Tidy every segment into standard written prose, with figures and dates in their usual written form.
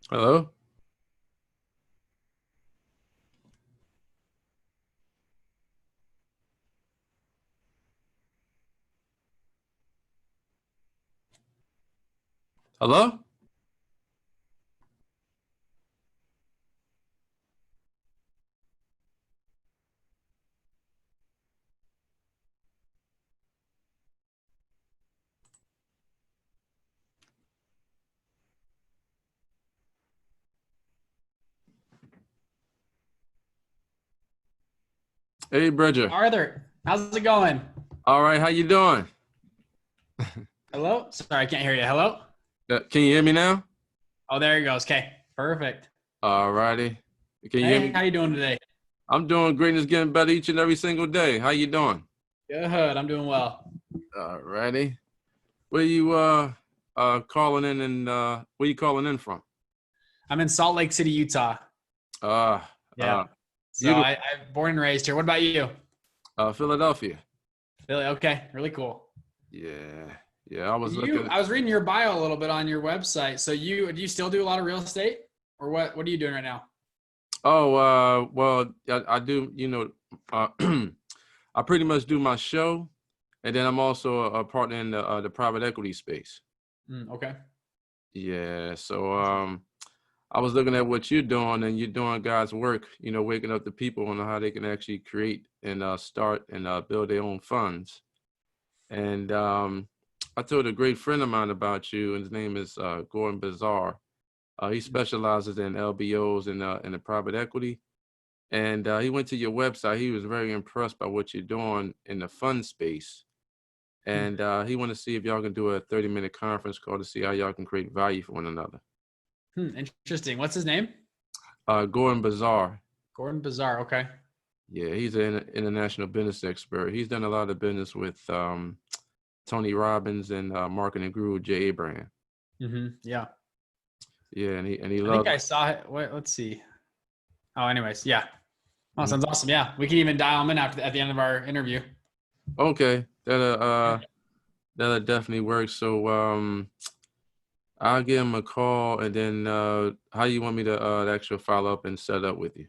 Hello? Hello? Hey, Bridger. Arthur, how's it going? All right, how you doing? Hello? Sorry, I can't hear you. Hello? Can you hear me now? Oh, there he goes. Okay, perfect. All righty. Can you hear Hey, me? how you doing today? I'm doing great and it's getting better each and every single day. How you doing? Good, I'm doing well. All righty. Where you calling in and where you calling in from? I'm in Salt Lake City, Utah. Uh Yeah. uh So beautiful I'm born and raised here. What about you? Philadelphia. Really? Okay, really cool. Yeah. Yeah, I was You, looking. I was reading your bio a little bit on your website. So do you still do a lot of real estate, or what are you doing right now? Oh, well, I do, uh I pretty much do my show, and then I'm also a partner in the private equity space. Okay. Yeah, so Awesome. I was looking at what you're doing, and you're doing God's work. Waking up the people on how they can actually create and start and build their own funds. And I told a great friend of mine about you, and his name is Gordon Bazar. He specializes in LBOs and in the private equity. And he went to your website. He was very impressed by what you're doing in the fund space. And he wanted to see if y'all can do a 30-minute conference call to see how y'all can create value for one another. Interesting. What's his name? Gordon Bazar. Gordon Bazar. Okay. Yeah, he's an international business expert. He's done a lot of business with Tony Robbins and marketing guru Jay Abraham. Yeah. Yeah, and he I think loves. I saw it. Wait, let's see. Oh, anyways, yeah. Oh, Mhm. sounds awesome. Yeah, we can even dial them in at the end of our interview. Okay, Yeah. that'll definitely work. So I'll give him a call, and then how you want me to actually follow up and set up with you?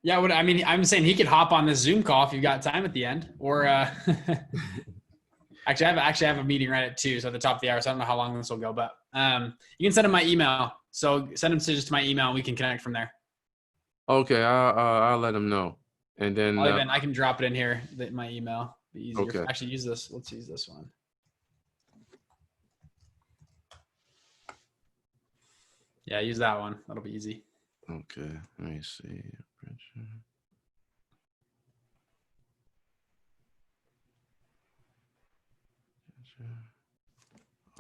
Yeah. What I mean, I'm saying he could hop on this Zoom call if you've got time at the end, or actually, I have a meeting right at 2, so at the top of the hour. So I don't know how long this will go, but you can send him my email. So send him just to my email, and we can connect from there. Okay, I'll let him know, and then I can drop it in here. My email be easier. okay, Actually, use this. Let's use this one. Yeah, use that one. That'll be easy. okay. Let me see.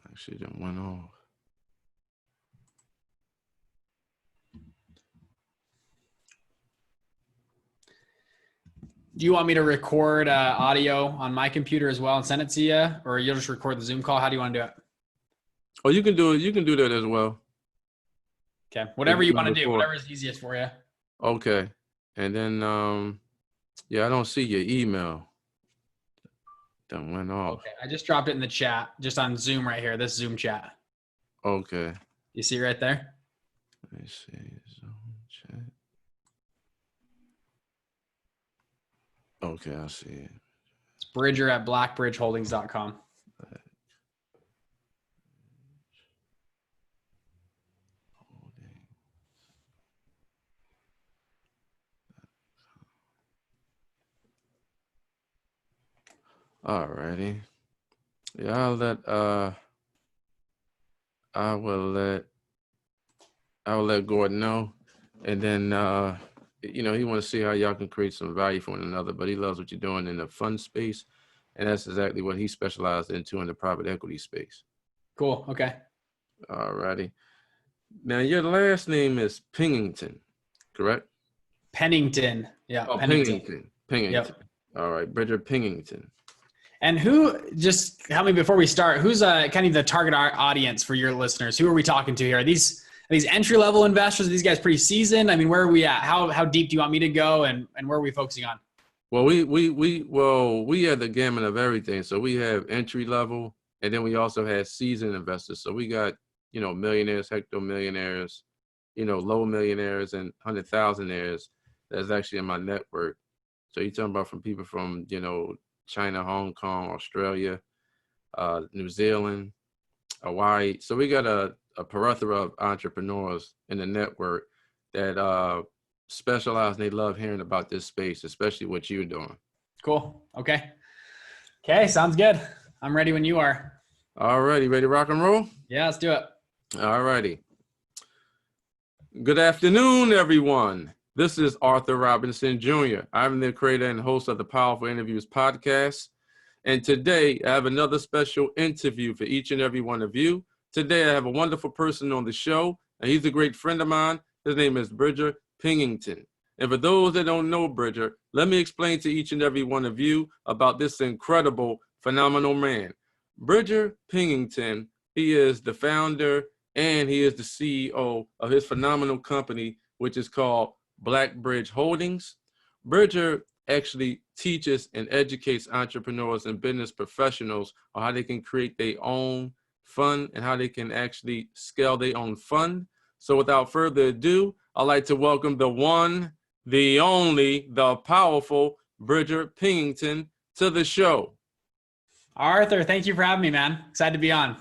Actually, didn't went off. Do you want me to record audio on my computer as well and send it to you, or you'll just record the Zoom call? How do you want to do it? Oh, you can do it. You can do that as well. Okay, If whatever you you want want to to do, record. whatever is easiest for you. Okay, and then yeah, I don't see your email. That went off. Okay, I just dropped it in the chat, just on Zoom right here. This Zoom chat. Okay, You see right there? let me see. Zoom chat. Okay, I see it. It's Bridger at blackbridgeholdings.com. Alrighty. Yeah, I will let Gordon know, and then he want to see how y'all can create some value for one another. But he loves what you're doing in the fund space, and that's exactly what he specialized into in the private equity space. Cool. Okay. Alrighty. Now your last name is Pennington, correct? Pennington. Yeah, Oh, Pennington. Pennington. Yep. All right, Bridger Pennington. And who, just help me before we start, who's kind of the target audience for your listeners? Who are we talking to here? Are these entry level investors? Are these guys pretty seasoned? I mean, where are we at? How deep do you want me to go, and where are we focusing on? Well, we have the gamut of everything. So we have entry level, and then we also have seasoned investors. So we got millionaires, hectomillionaires, low millionaires and 100,000aires that's actually in my network. So you're talking about from people from, China, Hong Kong, Australia, New Zealand, Hawaii. So we got a plethora of entrepreneurs in the network that specialize and they love hearing about this space, especially what you're doing. Cool. Okay. Sounds good. I'm ready when you are. All righty. Ready to rock and roll? Yeah, let's do it. All righty. Good afternoon, everyone. This is Arthur Robinson Jr. I'm the creator and host of the Powerful Interviews podcast. And today I have another special interview for each and every one of you. Today I have a wonderful person on the show, and he's a great friend of mine. His name is Bridger Pennington. And for those that don't know Bridger, let me explain to each and every one of you about this incredible, phenomenal man. Bridger Pennington, he is the founder and he is the CEO of his phenomenal company, which is called Black Bridge Holdings. Bridger actually teaches and educates entrepreneurs and business professionals on how they can create their own fund and how they can actually scale their own fund. So without further ado, I'd like to welcome the one, the only, the powerful Bridger Pennington to the show. Arthur, thank you for having me, man. Excited to be on.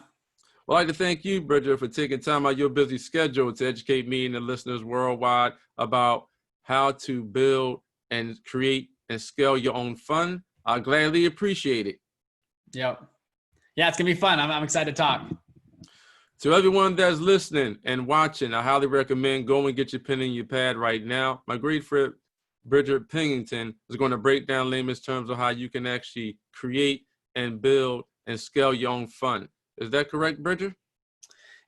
Well, I'd like to thank you, Bridger, for taking time out of your busy schedule to educate me and the listeners worldwide about how to build and create and scale your own fund. I gladly appreciate it. Yep. Yeah, it's going to be fun. I'm excited to talk. To everyone that's listening and watching, I highly recommend go and get your pen and your pad right now. My great friend, Bridger Pennington, is going to break down layman's terms of how you can actually create and build and scale your own fund. Is that correct, Bridger?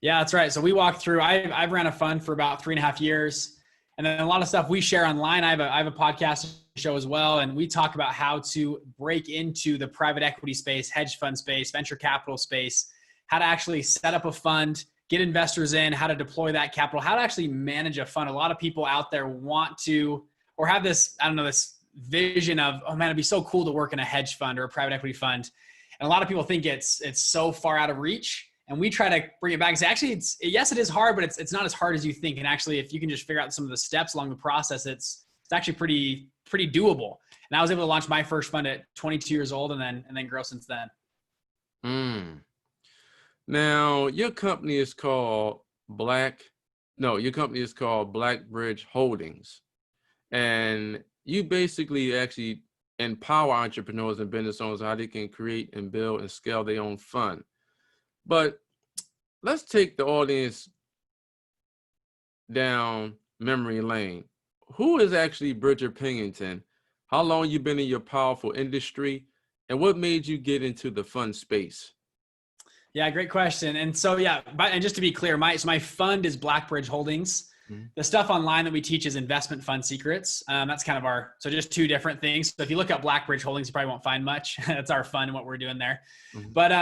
Yeah, that's right. So we walked through, I've ran a fund for about 3.5 years. And then a lot of stuff we share online. I have a podcast show as well. And we talk about how to break into the private equity space, hedge fund space, venture capital space, how to actually set up a fund, get investors in, how to deploy that capital, how to actually manage a fund. A lot of people out there want to, or have this, this vision of, oh man, it'd be so cool to work in a hedge fund or a private equity fund. And a lot of people think it's so far out of reach. And we try to bring it back and say, actually, yes, it is hard, but it's not as hard as you think. And actually, if you can just figure out some of the steps along the process, it's actually pretty doable. And I was able to launch my first fund at 22 years old and then grow since then. Now, your company is called Black Bridge Holdings. And you basically actually empower entrepreneurs and business owners how they can create and build and scale their own fund. But let's take the audience down memory lane. Who is actually Bridger Pennington? How long you been in your powerful industry? And what made you get into the fund space? Yeah, great question. And so, and just to be clear, my fund is Black Bridge Holdings. Mm-hmm. The stuff online that we teach is investment fund secrets. That's kind of so just two different things. So if you look up Black Bridge Holdings, you probably won't find much. That's our fund and what we're doing there. Mm-hmm. But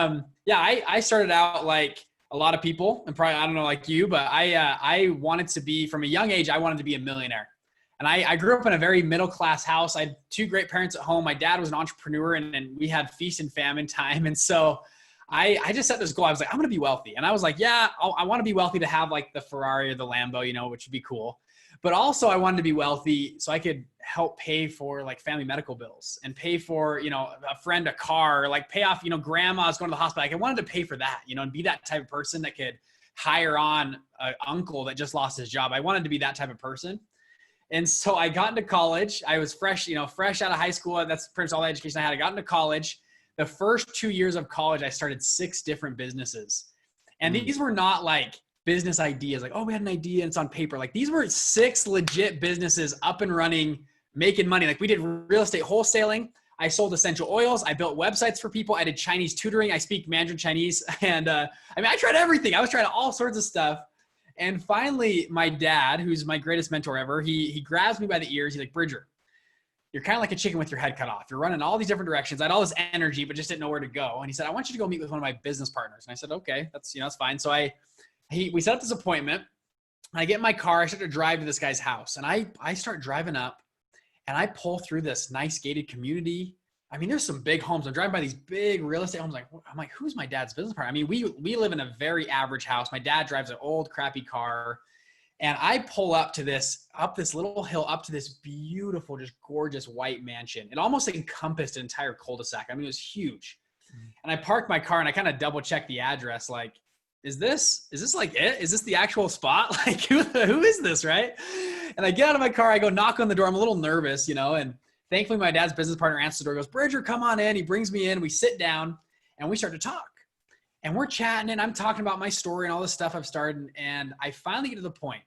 I started out like a lot of people, and probably, I don't know, like you, but I wanted to be, from a young age, I wanted to be a millionaire. And I grew up in a very middle-class house. I had two great parents at home. My dad was an entrepreneur, and we had feast and famine time. And so I just set this goal. I was like, I'm going to be wealthy. And I was like, I want to be wealthy to have like the Ferrari or the Lambo, which would be cool. But also I wanted to be wealthy so I could help pay for like family medical bills and pay for, a friend a car, or like pay off, grandma's going to the hospital. Like I wanted to pay for that, and be that type of person that could hire on an uncle that just lost his job. I wanted to be that type of person. And so I got into college. I was fresh out of high school. That's pretty much all the education I had. I got into college. The first 2 years of college, I started 6 different businesses. And these were not like business ideas, like, oh, we had an idea and it's on paper. Like these were 6 legit businesses up and running, making money. Like we did real estate wholesaling. I sold essential oils. I built websites for people. I did Chinese tutoring. I speak Mandarin Chinese. And I tried everything. I was trying all sorts of stuff. And finally, my dad, who's my greatest mentor ever, he grabs me by the ears. He's like, Bridger, you're kind of like a chicken with your head cut off. You're running all these different directions. I had all this energy, but just didn't know where to go. And he said, I want you to go meet with one of my business partners. And I said, okay, that's fine. So we set up this appointment. I get in my car. I start to drive to this guy's house. And I start driving up and I pull through this nice gated community. I mean, there's some big homes. I'm driving by these big real estate homes. I'm like, who's my dad's business partner? I mean, we live in a very average house. My dad drives an old crappy car. And I pull up this little hill, up to this beautiful, just gorgeous white mansion. It almost encompassed an entire cul-de-sac. I mean, it was huge. And I parked my car and I kind of double checked the address. Like, is this like it? Is this the actual spot? Like, who is this, right? And I get out of my car, I go knock on the door. I'm a little nervous, and thankfully my dad's business partner answers the door, goes, Bridger, come on in. He brings me in, we sit down and we start to talk. And we're chatting and I'm talking about my story and all this stuff I've started. And I finally get to the point.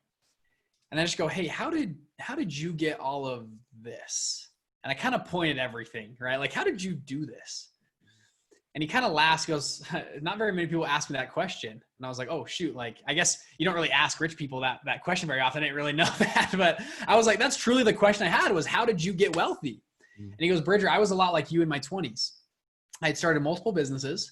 And I just go, hey, how did you get all of this? And I kind of pointed everything, right? Like, how did you do this? And he kind of laughs, goes, not very many people ask me that question. And I was like, oh, shoot. Like, I guess you don't really ask rich people that question very often. I didn't really know that. But I was like, that's truly the question I had was, how did you get wealthy? And he goes, Bridger, I was a lot like you in my 20s. I had started multiple businesses.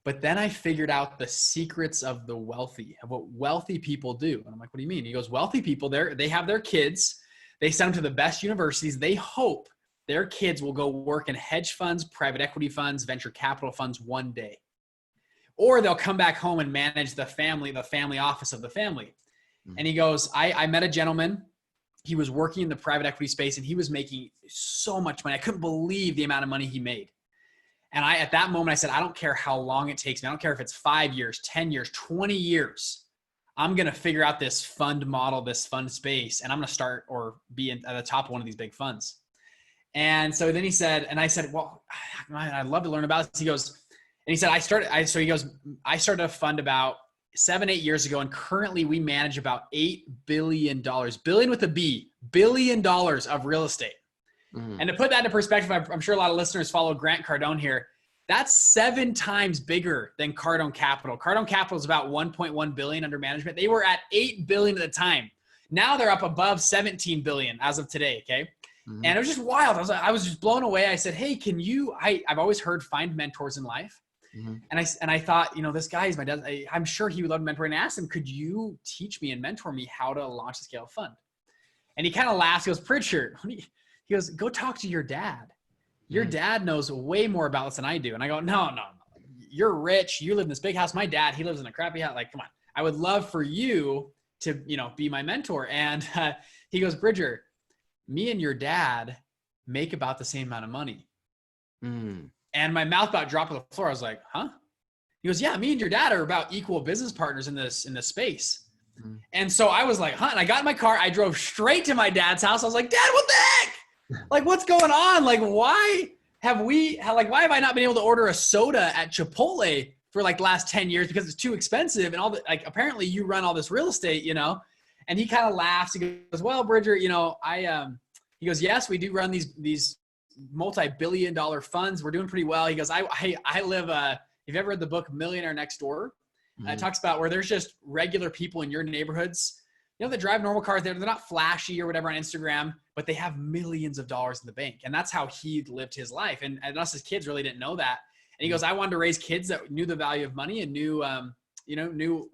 But then I figured out the secrets of the wealthy, of what wealthy people do. And I'm like, what do you mean? He goes, wealthy people, they have their kids. They send them to the best universities. They hope their kids will go work in hedge funds, private equity funds, venture capital funds one day. Or they'll come back home and manage the family office of the family. And he goes, I met a gentleman. He was working in the private equity space and he was making so much money. I couldn't believe the amount of money he made. And at that moment, I said, I don't care how long it takes me. I don't care if it's 5 years, 10 years, 20 years. I'm going to figure out this fund model, this fund space, and I'm going to start or be at the top of one of these big funds. And so then he said, and I said, well, I'd love to learn about this. He goes, and he said, I started a fund about 7-8 years ago. And currently we manage about $8 billion, billion with a B, $1 billion of real estate. And to put that into perspective, I'm sure a lot of listeners follow Grant Cardone here. That's 7 times bigger than Cardone Capital. Cardone Capital is about 1.1 billion under management. They were at 8 billion at the time. Now they're up above 17 billion as of today. Okay. And it was just wild. I was just blown away. I said, hey, can you, I've always heard find mentors in life. And I thought, this guy is my dad. I'm sure he would love mentoring. And I asked him, could you teach me and mentor me how to launch a scale fund? And he kind of laughs. He goes, Pritchard, he goes, go talk to your dad. Your dad knows way more about this than I do. And I go, no. You're rich. You live in this big house. My dad, he lives in a crappy house. Like, come on. I would love for you to, be my mentor. And he goes, Bridger, me and your dad make about the same amount of money. And my mouth about dropped to the floor. I was like, huh? He goes, yeah, me and your dad are about equal business partners in this space. And so I was like, huh? And I got in my car. I drove straight to my dad's house. I was like, Dad, what the heck? Like, what's going on? Like, why have I not been able to order a soda at Chipotle for like the last 10 years because it's too expensive and all that? Like, apparently you run all this real estate, And he kind of laughs. He goes, well, Bridger, he goes, yes, we do run these multi-billion dollar funds. We're doing pretty well. He goes, I live, have you ever read the book Millionaire Next Door? It talks about where there's just regular people in your neighborhoods, that drive normal cars. They're not flashy or whatever on Instagram, but they have millions of dollars in the bank. And that's how he lived his life. And us as kids really didn't know that. And he goes, I wanted to raise kids that knew the value of money and knew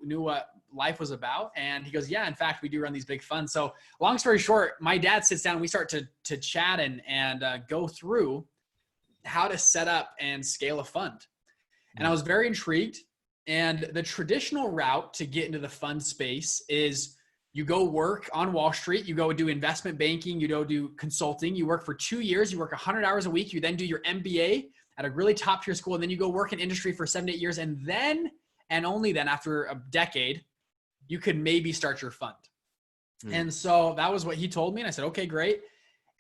what life was about. And he goes, yeah, in fact, we do run these big funds. So long story short, my dad sits down and we start to chat and go through how to set up and scale a fund. And I was very intrigued. And the traditional route to get into the fund space is you go work on Wall Street, you go do investment banking, you go do consulting, you work for 2 years, you work 100 hours a week, you then do your MBA at a really top tier school, and then you go work in industry for 7 to 8 years. And then, and only then, after a decade, you could maybe start your fund. And so that was what he told me. And I said, okay, great.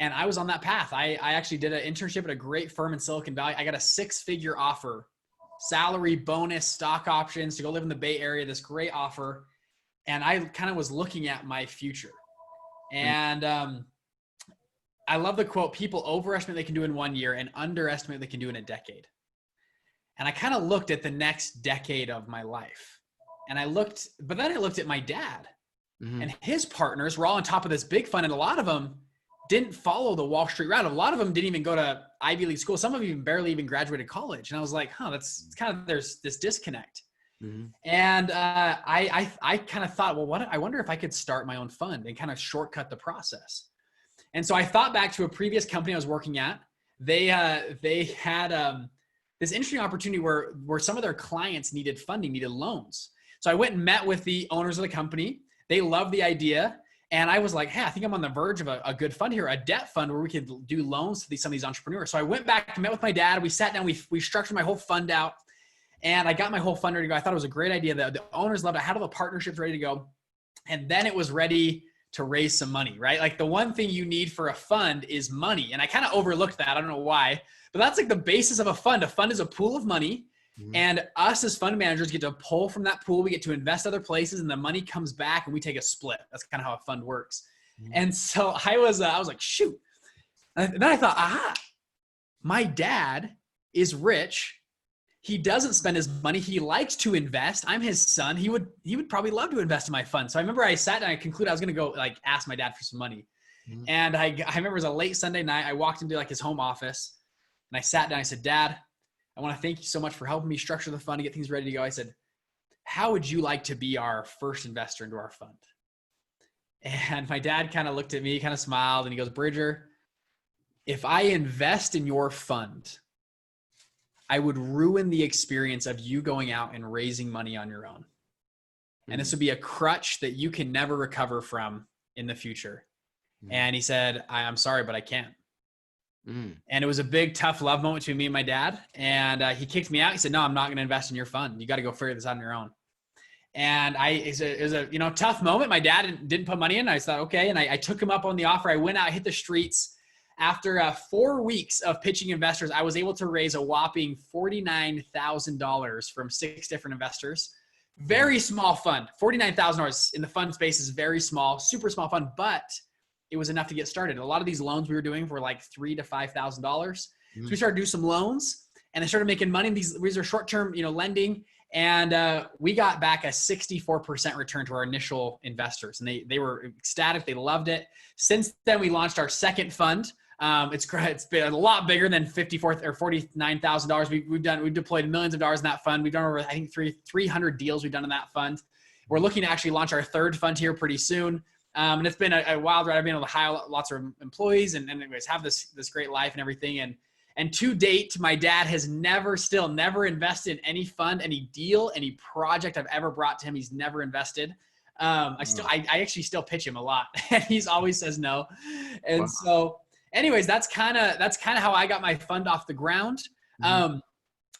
And I was on that path. I actually did an internship at a great firm in Silicon Valley. I got a 6-figure offer, salary, bonus, stock options to go live in the Bay Area, this great offer. And I kind of was looking at my future. And I love the quote, people overestimate what they can do in 1 year and underestimate what they can do in a decade. And I kind of looked at the next decade of my life. And but then I looked at my dad and his partners were all on top of this big fund. And a lot of them didn't follow the Wall Street route. A lot of them didn't even go to Ivy League school. Some of them barely even graduated college. And I was like, that's kind of, there's this disconnect. And I kind of thought, well, I wonder if I could start my own fund and kind of shortcut the process. And so I thought back to a previous company I was working at. they had this interesting opportunity where some of their clients needed funding, needed loans. So I went and met with the owners of the company. They loved the idea. And I was like, hey, I think I'm on the verge of a good fund here, a debt fund where we could do loans to some of these entrepreneurs. So I went back and met with my dad. We sat down, we structured my whole fund out, and I got my whole fund ready to go. I thought it was a great idea. The owners loved it. I had all the partnerships ready to go. And then it was ready to raise some money, right? Like the one thing you need for a fund is money. And I kind of overlooked that. I don't know why, but that's like the basis of a fund. A fund is a pool of money. And us as fund managers get to pull from that pool. We get to invest other places, and the money comes back, and we take a split. That's kind of how a fund works. And so I was like, shoot. And then I thought, my dad is rich. He doesn't spend his money. He likes to invest. I'm his son. He would probably love to invest in my fund. So I remember I sat down, I concluded I was going to go like ask my dad for some money. And I remember it was a late Sunday night. I walked into like his home office, and I sat down. I said, Dad, I want to thank you so much for helping me structure the fund to get things ready to go. I said, how would you like to be our first investor into our fund? And my dad kind of looked at me, kind of smiled, and he goes, Bridger, if I invest in your fund, I would ruin the experience of you going out and raising money on your own. And this would be a crutch that you can never recover from in the future. And he said, I'm sorry, but I can't. And it was a big, tough love moment between me and my dad. And he kicked me out. He said, no, I'm not going to invest in your fund. You got to go figure this out on your own. And it was a tough moment. My dad didn't put money in. I thought, okay. And I took him up on the offer. I went out, hit the streets. After 4 weeks of pitching investors, I was able to raise a whopping $49,000 from 6 different investors. Very small fund. $49,000 in the fund space is very small, super small fund, but it was enough to get started. A lot of these loans we were doing were like $3,000 to $5,000. So we started to do some loans, and I started making money. These are short-term, lending. And we got back a 64% return to our initial investors. And they were ecstatic. They loved it. Since then, we launched our second fund. It's been a lot bigger than $54,000 or $49,000. We've deployed millions of dollars in that fund. We've done over, I think, 300 deals we've done in that fund. We're looking to actually launch our third fund here pretty soon. And it's been a wild ride. I've been able to hire lots of employees and anyways, have this great life and everything. And to date, my dad has never invested in any fund, any deal, any project I've ever brought to him. He's never invested. I actually still pitch him a lot, and he's always says no. And so anyways, that's kind of how I got my fund off the ground. And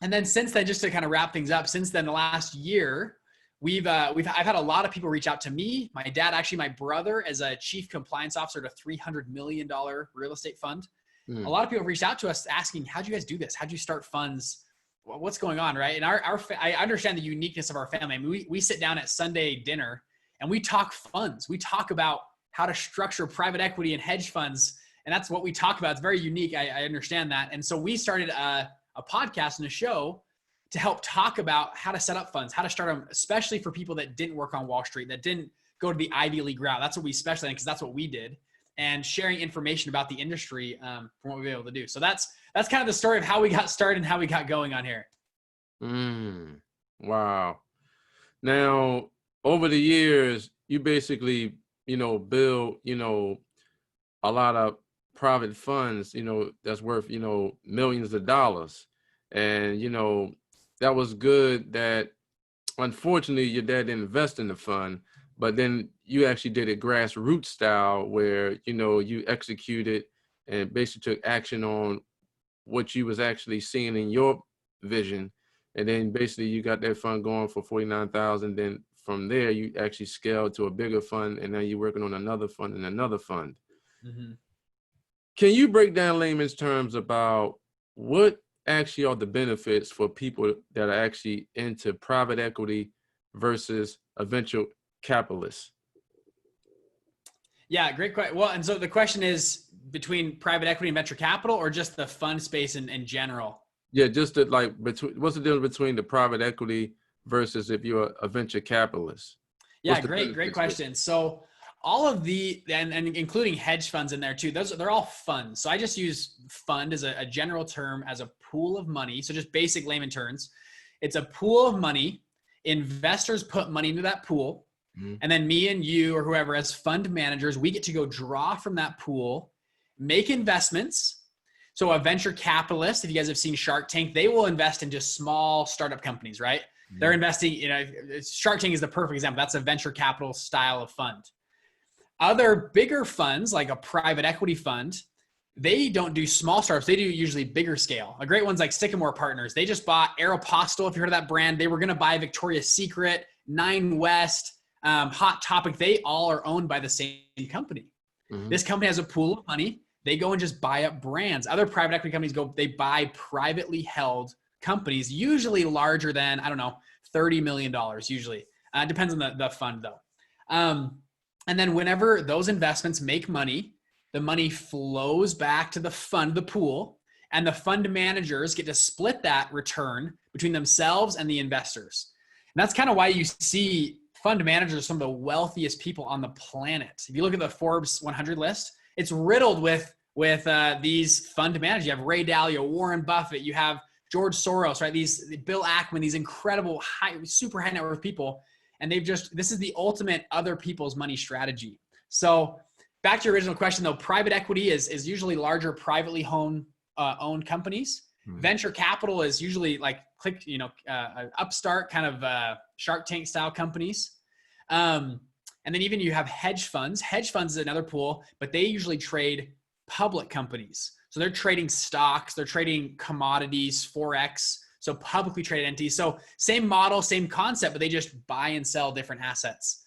then since then, just to kind of wrap things up, since then, the last year, I've had a lot of people reach out to me. My dad, actually, my brother, as a chief compliance officer to a $300 million real estate fund. A lot of people have reached out to us asking, how'd you guys do this? How'd you start funds? What's going on, right? And I understand the uniqueness of our family. I mean, we sit down at Sunday dinner and we talk funds. We talk about how to structure private equity and hedge funds. And that's what we talk about. It's very unique. I understand that. And so we started a podcast and a show to help talk about how to set up funds, how to start them, especially for people that didn't work on Wall Street, that didn't go to the Ivy League route. That's what we specialize in, because that's what we did. And sharing information about the industry from what we've been able to do. So that's kind of the story of how we got started and how we got going on here. Wow. Now, over the years, you basically, build, a lot of private funds, that's worth, millions of dollars. And, that was good that, unfortunately, your dad didn't invest in the fund. But then you actually did it grassroots style where, you executed and basically took action on what you was actually seeing in your vision. And then basically you got that fund going for $49,000. Then from there, you actually scaled to a bigger fund. And now you're working on another fund and another fund. Can you break down layman's terms about what actually are the benefits for people that are actually into private equity versus a venture capitalist? Yeah, great question. Well, and so the question is between private equity and venture capital, or just the fund space in general? Yeah, just what's the difference between the private equity versus if you're a venture capitalist? Yeah, great question. So all of and including hedge funds in there too, they're all funds. So I just use fund as a general term, as a pool of money. So just basic layman terms, it's a pool of money. Investors put money into that pool. And then me and you or whoever, as fund managers, we get to go draw from that pool, make investments. So a venture capitalist, if you guys have seen Shark Tank, they will invest in just small startup companies, right? Mm-hmm. They're investing, Shark Tank is the perfect example. That's a venture capital style of fund. Other bigger funds, like a private equity fund, they don't do small startups. They do usually bigger scale. A great one's like Sycamore Partners. They just bought Aeropostale, if you heard of that brand. They were going to buy Victoria's Secret, Nine West, Hot Topic. They all are owned by the same company. Mm-hmm. This company has a pool of money. They go and just buy up brands. Other private equity companies they buy privately held companies, usually larger than, I don't know, $30 million usually. Depends on the fund though. And then whenever those investments make money, the money flows back to the fund, the pool, and the fund managers get to split that return between themselves and the investors. And that's kind of why you see fund managers, some of the wealthiest people on the planet. If you look at the Forbes 100 list, it's riddled with these fund managers. You have Ray Dalio, Warren Buffett, you have George Soros, right? Bill Ackman, these incredible super high net worth people. And this is the ultimate other people's money strategy. So back to your original question though, private equity is usually larger privately owned companies. Mm-hmm. Venture capital is usually like upstart kind of Shark Tank style companies. And then even you have hedge funds. Hedge funds is another pool, but they usually trade public companies. So they're trading stocks, they're trading commodities, Forex, so publicly traded entities. So same model, same concept, but they just buy and sell different assets.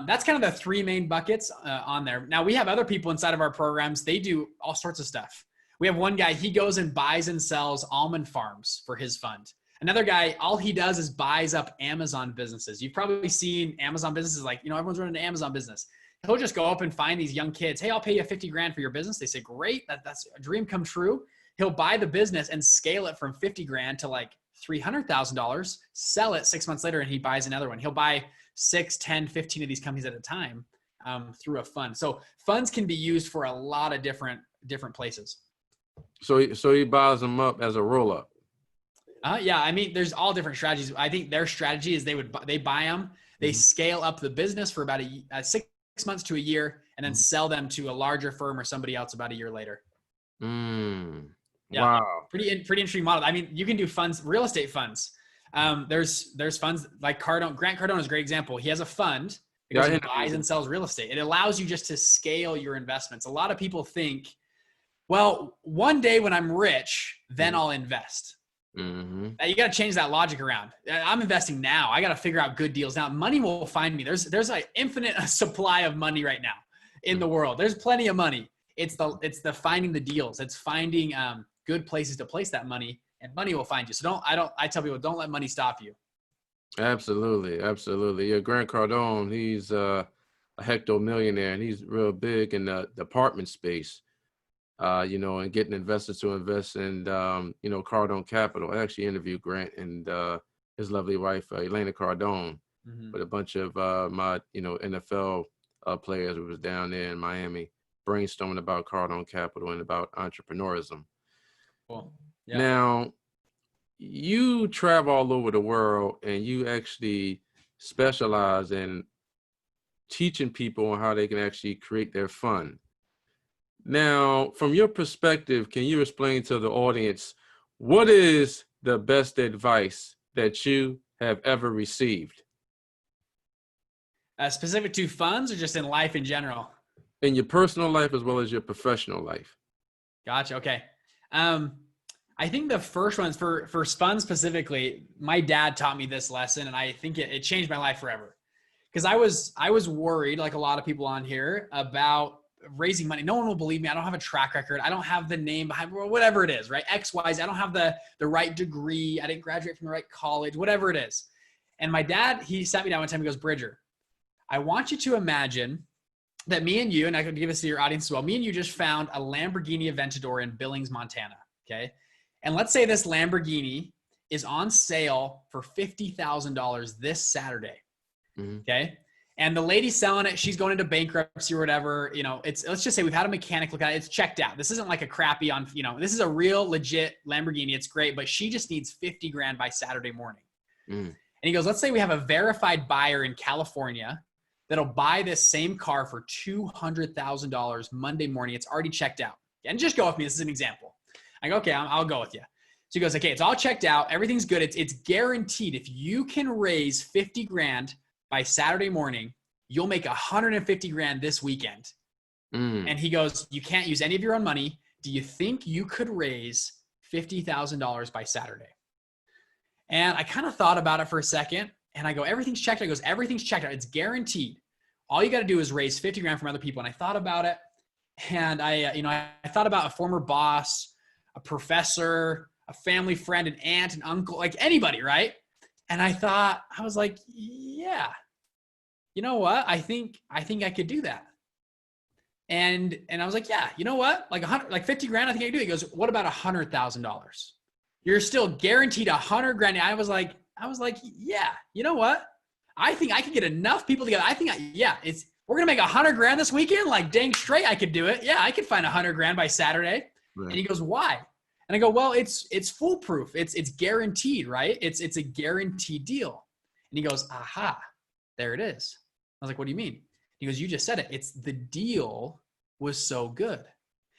That's kind of the three main buckets on there. Now we have other people inside of our programs. They do all sorts of stuff. We have one guy, he goes and buys and sells almond farms for his fund. Another guy, all he does is buys up Amazon businesses. You've probably seen Amazon businesses like, everyone's running an Amazon business. He'll just go up and find these young kids. Hey, I'll pay you 50 grand for your business. They say, great, that's a dream come true. He'll buy the business and scale it from 50 grand to like $300,000, sell it 6 months later, and he buys another one. He'll buy 6, 10, 15 of these companies at a time through a fund. So funds can be used for a lot of different places. So he buys them up as a roll-up. Yeah, I mean, there's all different strategies. I think their strategy is they buy them, they scale up the business for about 6 months to a year, and then sell them to a larger firm or somebody else about a year later. Yeah, wow. Pretty interesting model. I mean, you can do funds, real estate funds. There's funds like Cardone. Grant Cardone is a great example. He has a fund because he buys and sells real estate. It allows you just to scale your investments. A lot of people think, well, one day when I'm rich, then I'll invest. Mm-hmm. You got to change that logic around. I'm investing now. I got to figure out good deals now. Money will find me. There's an infinite supply of money right now in the world. There's plenty of money. It's the finding the deals. It's finding good places to place that money, and money will find you. So I tell people, don't let money stop you. Absolutely. Absolutely. Yeah. Grant Cardone, he's a hecto-millionaire, and he's real big in the apartment space, and getting investors to invest in, Cardone Capital. I actually interviewed Grant and his lovely wife, Elena Cardone, with a bunch of my, NFL players who was down there in Miami brainstorming about Cardone Capital and about entrepreneurism. Cool. Yeah. Now, you travel all over the world, and you actually specialize in teaching people on how they can actually create their fund. Now, from your perspective, can you explain to the audience what is the best advice that you have ever received? Specific to funds or just in life in general? In your personal life as well as your professional life. Gotcha. Okay. I think the first one's for funds specifically. My dad taught me this lesson, and I think it changed my life forever. Because I was worried, like a lot of people on here, about raising money. No one will believe me. I don't have a track record. I don't have the name behind, whatever it is, right? X, Y, Z. I don't have the right degree. I didn't graduate from the right college, whatever it is. And my dad, he sat me down one time. He goes, Bridger, I want you to imagine that me and you, and I could give this to your audience as well, me and you just found a Lamborghini Aventador in Billings, Montana. Okay. And let's say this Lamborghini is on sale for $50,000 this Saturday. Mm-hmm. Okay. And the lady selling it, she's going into bankruptcy or whatever, let's just say we've had a mechanic look at it. It's checked out. This isn't like a crappy this is a real legit Lamborghini. It's great, but she just needs 50 grand by Saturday morning. Mm. And he goes, let's say we have a verified buyer in California that'll buy this same car for $200,000 Monday morning. It's already checked out. And just go with me. This is an example. I go, okay, I'll go with you. So he goes, okay, it's all checked out. Everything's good. It's guaranteed. If you can raise 50 grand by Saturday morning, you'll make 150 grand this weekend. And he goes, you can't use any of your own money. Do you think you could raise $50,000 by Saturday? And I kind of thought about it for a second, and I go, everything's checked out. He goes, everything's checked out. It's guaranteed. All you got to do is raise 50 grand from other people. And I thought about it, and I thought about a former boss, a professor, a family friend, an aunt, an uncle, like anybody, right? And I was like, yeah, you know what? I think I could do that. And I was like, yeah, you know what? Like 50 grand, I think I can do it. He goes, what about $100,000? You're still guaranteed 100 grand. I was like, yeah, you know what? I think I could get enough people together. We're going to make 100 grand this weekend. Like dang straight, I could do it. Yeah, I could find 100 grand by Saturday. Right. And he goes, why? And I go, well, it's foolproof. It's guaranteed, right? It's a guaranteed deal. And he goes, aha, there it is. I was like, what do you mean? He goes, you just said it. It's the deal was so good. And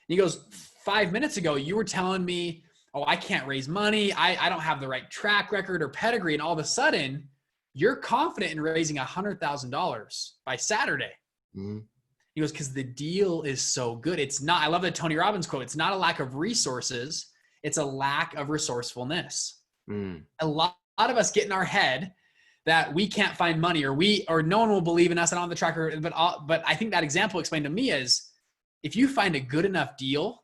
he goes, 5 minutes ago, you were telling me, oh, I can't raise money. I don't have the right track record or pedigree. And all of a sudden, you're confident in raising $100,000 by Saturday. Mm-hmm. He goes, because the deal is so good. It's not, I love the Tony Robbins quote. It's not a lack of resources. It's a lack of resourcefulness. A lot of us get in our head that we can't find money or no one will believe in us and on the track record. But I think that example explained to me is if you find a good enough deal,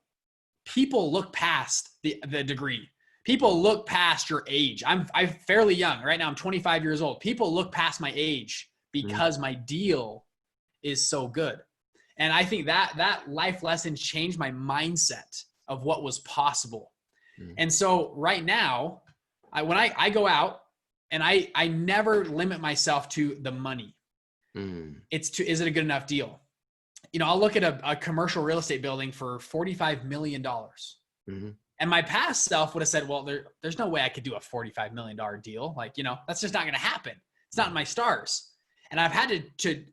people look past the degree. People look past your age. I'm fairly young. Right now I'm 25 years old. People look past my age because my deal is so good. And I think that life lesson changed my mindset of what was possible. And so right now, when I go out and I never limit myself to the money. Is it a good enough deal? You know, I'll look at a commercial real estate building for $45 million. And my past self would have said, well, there's no way I could do a $45 million deal. Like, you know, that's just not going to happen. It's not in my stars. And I've had to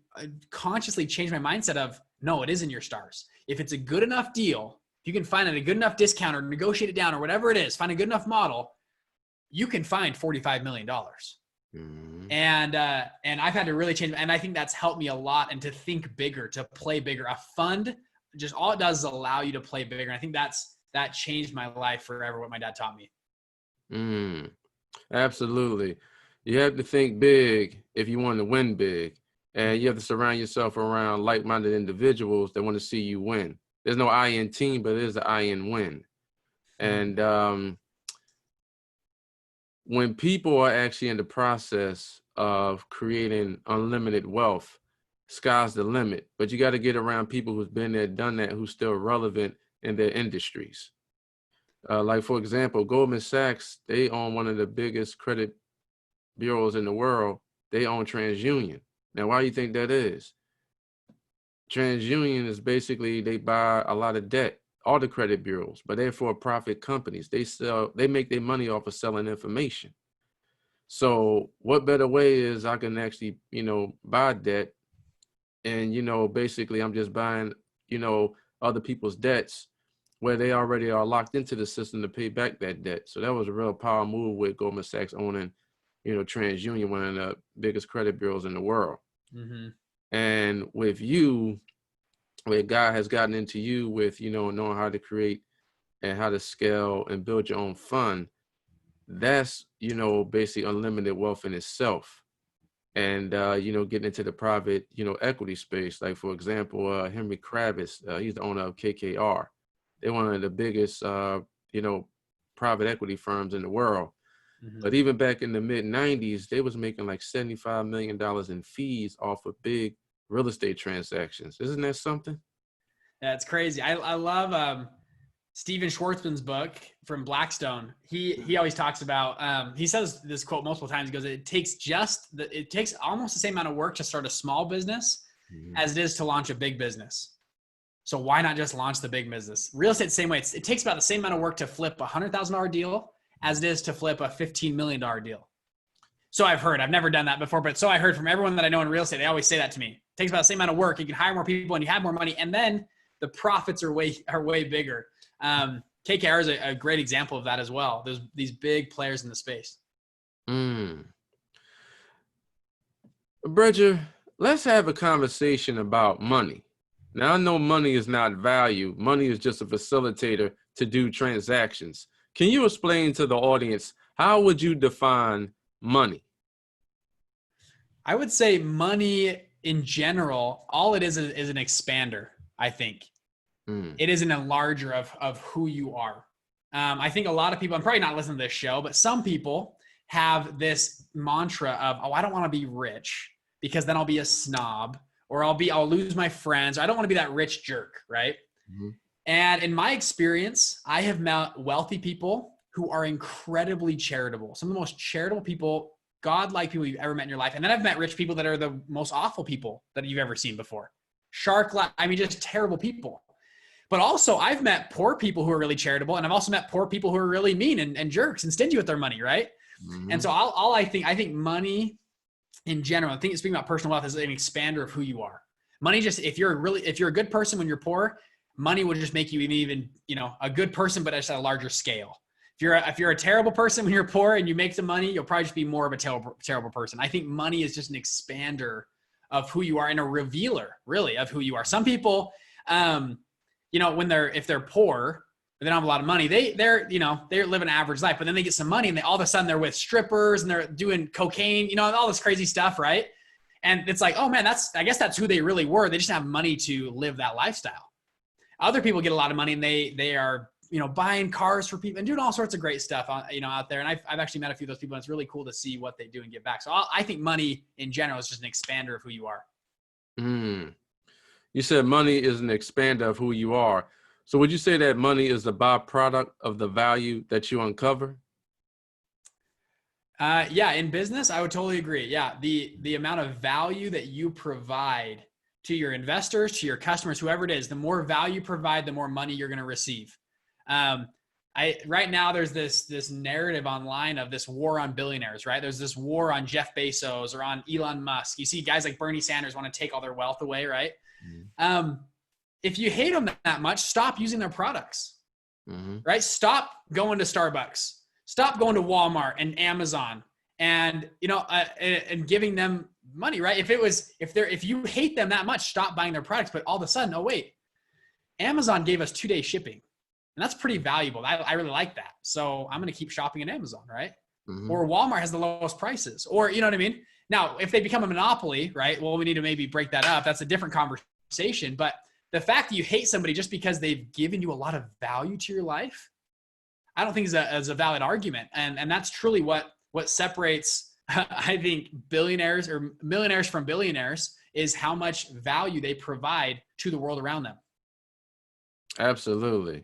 consciously change my mindset of, no, it is in your stars. If it's a good enough deal, if you can find it a good enough discount or negotiate it down or whatever it is, find a good enough model, you can find $45 million. And I've had to really change. And I think that's helped me a lot, and to think bigger, to play bigger. A fund, just all it does is allow you to play bigger. And I think that changed my life forever, what my dad taught me. Absolutely. You have to think big if you want to win big. And you have to surround yourself around like-minded individuals that want to see you win. There's no I in team, but there's the I in win. And when people are actually in the process of creating unlimited wealth, sky's the limit. But you got to get around people who've been there, done that, who's still relevant in their industries. Like, for example, Goldman Sachs, they own one of the biggest credit bureaus in the world. They own TransUnion. Now, why do you think that is? TransUnion is basically, they buy a lot of debt, all the credit bureaus, but they're for-profit companies. They make their money off of selling information. So what better way is I can actually, buy debt, and, basically I'm just buying, other people's debts where they already are locked into the system to pay back that debt. So that was a real power move with Goldman Sachs owning, TransUnion, one of the biggest credit bureaus in the world. And with you, where God has gotten into you with, knowing how to create and how to scale and build your own fund, that's, basically unlimited wealth in itself. And, getting into the private, equity space. Like, for example, Henry Kravis, he's the owner of KKR. They're one of the biggest, private equity firms in the world. But even back in the mid 90s, they was making like $75 million in fees off of big real estate transactions. Isn't that something? That's crazy. I love Steven Schwartzman's book from Blackstone. He always talks about, he says this quote multiple times. He goes, it takes almost the same amount of work to start a small business as it is to launch a big business. So why not just launch the big business? Real estate, the same way. It takes about the same amount of work to flip a $100,000 deal as it is to flip a $15 million deal. So I've heard. I've never done that before, but so I heard from everyone that I know in real estate. They always say that to me. It takes about the same amount of work. You can hire more people and you have more money, and then the profits are way bigger. KKR is a great example of that as well. There's these big players in the space. Bridger, let's have a conversation about money. Now, I know money is not value. Money is just a facilitator to do transactions. Can you explain to the audience, how would you define money? I would say money in general, all it is an expander, I think. It is an enlarger of who you are. I think a lot of people, I'm probably not listening to this show, but some people have this mantra of, oh, I don't want to be rich because then I'll be a snob, or I'll lose my friends. I don't want to be that rich jerk, right? Mm-hmm. And in my experience, I have met wealthy people who are incredibly charitable. Some of the most charitable people, God-like people you've ever met in your life. And then I've met rich people that are the most awful people that you've ever seen before. Just terrible people. But also I've met poor people who are really charitable. And I've also met poor people who are really mean and jerks and stingy with their money, right? Mm-hmm. And so I think money in general, I think speaking about personal wealth is an expander of who you are. Money just, if you're a good person when you're poor, money will just make you even, a good person, but just at a larger scale. If you're a terrible person when you're poor and you make some money, you'll probably just be more of a terrible person. I think money is just an expander of who you are and a revealer, really, of who you are. Some people, if they're poor, they don't have a lot of money, they live an average life, but then they get some money and all of a sudden they're with strippers and they're doing cocaine, all this crazy stuff, right? And it's like, oh man, I guess that's who they really were. They just have money to live that lifestyle. Other people get a lot of money and they are, buying cars for people and doing all sorts of great stuff, out there. And I've actually met a few of those people, and it's really cool to see what they do and give back. So I think money in general is just an expander of who you are. You said money is an expander of who you are. So would you say that money is the byproduct of the value that you uncover? Yeah, in business, I would totally agree. Yeah, the amount of value that you provide to your investors, to your customers, whoever it is, the more value you provide, the more money you're going to receive. Right now there's this narrative online of this war on billionaires, right? There's this war on Jeff Bezos or on Elon Musk. You see guys like Bernie Sanders want to take all their wealth away, right? Mm-hmm. If you hate them that much, stop using their products, right? Stop going to Starbucks, stop going to Walmart and Amazon and, and giving them money, right? If you hate them that much, stop buying their products. But all of a sudden, oh wait, Amazon gave us 2-day shipping. And that's pretty valuable. I really like that. So I'm going to keep shopping at Amazon, right? Mm-hmm. Or Walmart has the lowest prices, or you know what I mean? Now, if they become a monopoly, right? Well, we need to maybe break that up. That's a different conversation. But the fact that you hate somebody just because they've given you a lot of value to your life, I don't think is a valid argument. And that's truly what separates, I think, billionaires or millionaires from billionaires is how much value they provide to the world around them. Absolutely.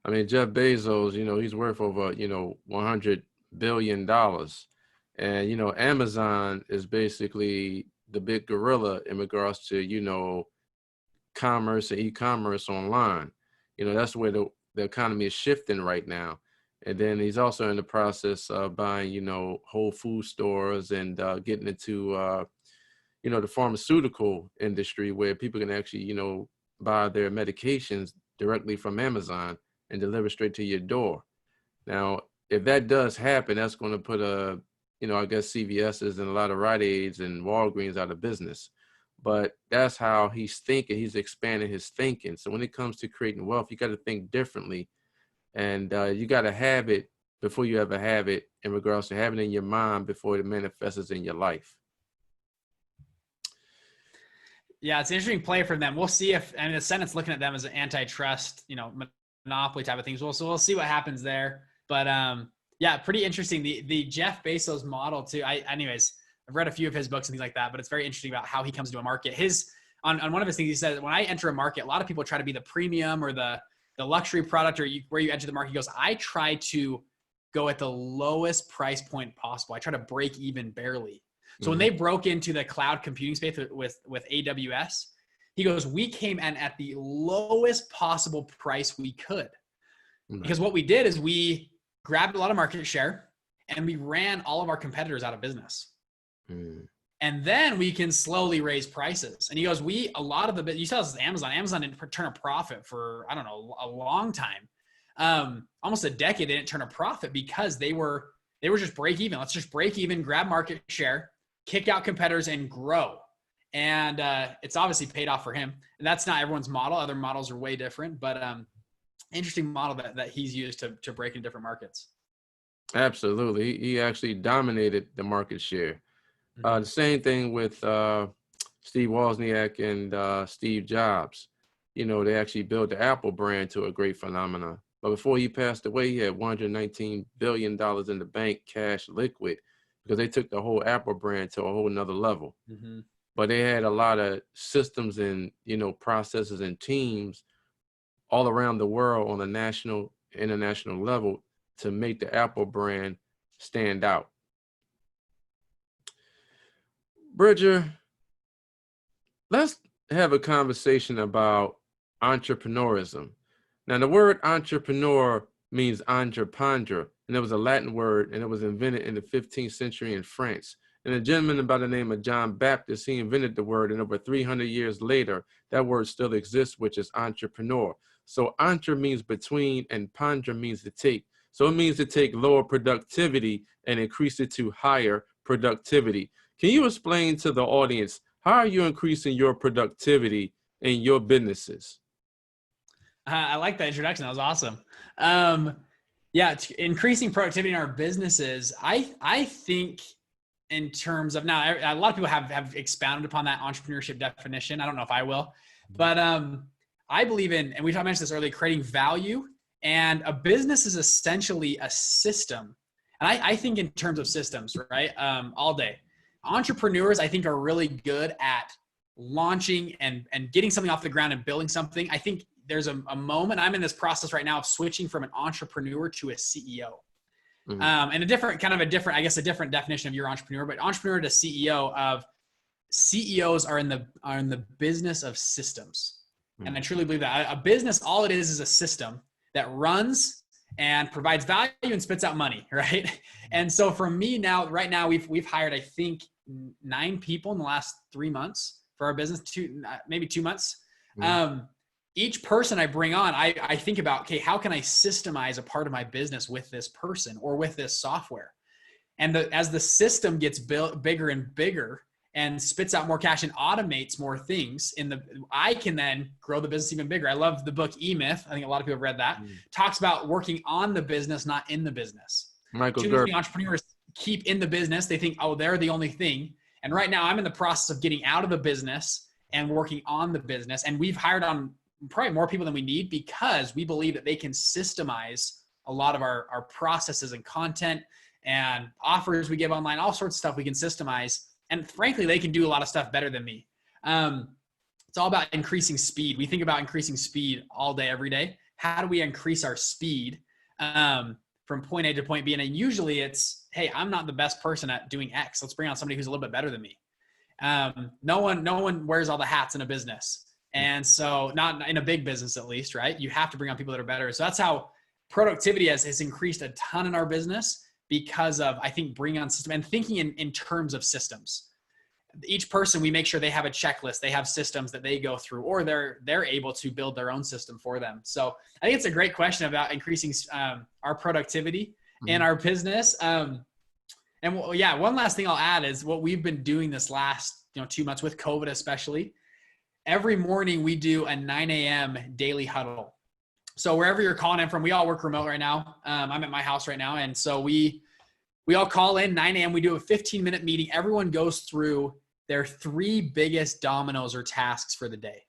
I mean, Jeff Bezos, he's worth over, $100 billion. And, Amazon is basically the big gorilla in regards to, commerce and e-commerce online. That's where the economy is shifting right now. And then he's also in the process of buying, whole food stores and getting into, the pharmaceutical industry where people can actually, buy their medications directly from Amazon and deliver straight to your door. Now, if that does happen, that's going to put I guess CVS's and a lot of Rite Aids and Walgreens out of business. But that's how he's thinking. He's expanding his thinking. So when it comes to creating wealth, you got to think differently. And you got to have it before you ever have it, in regards to having it in your mind before it manifests in your life. Yeah, it's an interesting play for them. We'll see the Senate's looking at them as an antitrust, monopoly type of things. So we'll see what happens there. But yeah, pretty interesting. The Jeff Bezos model too. I've read a few of his books and things like that, but it's very interesting about how he comes to a market. On one of his things, he said, when I enter a market, a lot of people try to be the premium or the luxury product or where you enter the market. He goes, I try to go at the lowest price point possible. I try to break even barely. So when they broke into the cloud computing space with AWS, he goes, we came in at the lowest possible price we could. Because what we did is we grabbed a lot of market share and we ran all of our competitors out of business. And then we can slowly raise prices. And he goes, you saw this with Amazon. Amazon didn't turn a profit for, I don't know, a long time. almost a decade, they didn't turn a profit because they were just break even. Let's just break even, grab market share, kick out competitors, and grow. And it's obviously paid off for him. And that's not everyone's model. Other models are way different, but interesting model that he's used to break in different markets. Absolutely. He actually dominated the market share. The same thing with Steve Wozniak and Steve Jobs. You know, they actually built the Apple brand to a great phenomenon. But before he passed away, he had $119 billion in the bank, cash liquid, because they took the whole Apple brand to a whole nother level. Mm-hmm. But they had a lot of systems and, you know, processes and teams all around the world on a national, international level to make the Apple brand stand out. Bridger, let's have a conversation about entrepreneurism. Now, the word entrepreneur means entreprendre, and it was a Latin word, and it was invented in the 15th century in France. And a gentleman by the name of John Baptist, he invented the word, and over 300 years later, that word still exists, which is entrepreneur. So entre means between, and pondre means to take. So it means to take lower productivity and increase it to higher productivity. Can you explain to the audience, how are you increasing your productivity in your businesses? I like that introduction. That was awesome. Yeah, increasing productivity in our businesses. I think in terms of, now a lot of people have expounded upon that entrepreneurship definition. I don't know if I will, but I believe in, and we mentioned this earlier, creating value. And a business is essentially a system. And I think in terms of systems, right? All day. Entrepreneurs, I think, are really good at launching and getting something off the ground and building something. I think there's a moment, I'm in this process right now of switching from an entrepreneur to a CEO. Mm-hmm. And a different definition of your entrepreneur, but entrepreneur to CEO of CEOs are in the business of systems. Mm-hmm. And I truly believe that a business, all it is a system that runs and provides value and spits out money, right? And so for me now, right now, we've hired, I think, 9 people in the last 3 months for our business, maybe 2 months. Mm-hmm. Each person I bring on, I think about, okay, how can I systemize a part of my business with this person or with this software? And as the system gets built bigger and bigger and spits out more cash and automates more things, I can then grow the business even bigger. I love the book E-Myth. I think a lot of people have read that. Talks about working on the business, not in the business. Too many entrepreneurs keep in the business. They think, oh, they're the only thing. And right now I'm in the process of getting out of the business and working on the business. And we've hired on probably more people than we need because we believe that they can systemize a lot of our processes and content and offers we give online, all sorts of stuff we can systemize. And frankly, they can do a lot of stuff better than me. It's all about increasing speed. We think about increasing speed all day, every day. How do we increase our speed from point A to point B? And usually it's, hey, I'm not the best person at doing X. Let's bring on somebody who's a little bit better than me. No one wears all the hats in a business. And so not in a big business, at least, right? You have to bring on people that are better. So that's how productivity has increased a ton in our business because of, I think, bringing on system and thinking in terms of systems. Each person, we make sure they have a checklist, they have systems that they go through, or they're able to build their own system for them. So I think it's a great question about increasing our productivity in our business. And yeah, one last thing I'll add is what we've been doing this last 2 months with COVID, especially. Every morning we do a 9 a.m. daily huddle. So wherever you're calling in from, we all work remote right now. I'm at my house right now. And so we all call in 9 a.m. We do a 15-minute meeting. Everyone goes through their 3 biggest dominoes or tasks for the day.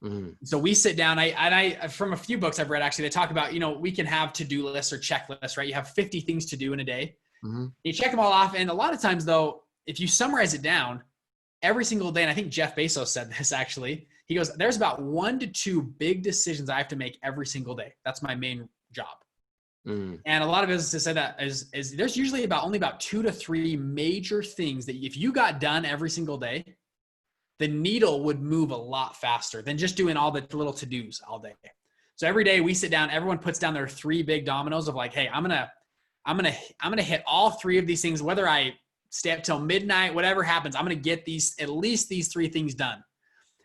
Mm-hmm. So we sit down. I from a few books I've read, actually, they talk about, we can have to-do lists or checklists, right? You have 50 things to do in a day. Mm-hmm. You check them all off. And a lot of times though, if you summarize it down, every single day, and I think Jeff Bezos said this actually, he goes, there's about 1 to 2 big decisions I have to make every single day. That's my main job. Mm. And a lot of businesses say that is there's usually only about 2 to 3 major things that if you got done every single day, the needle would move a lot faster than just doing all the little to-dos all day. So every day we sit down, everyone puts down their 3 big dominoes of like, hey, I'm gonna hit all 3 of these things, whether I stay up till midnight, whatever happens, I'm going to get at least these 3 things done.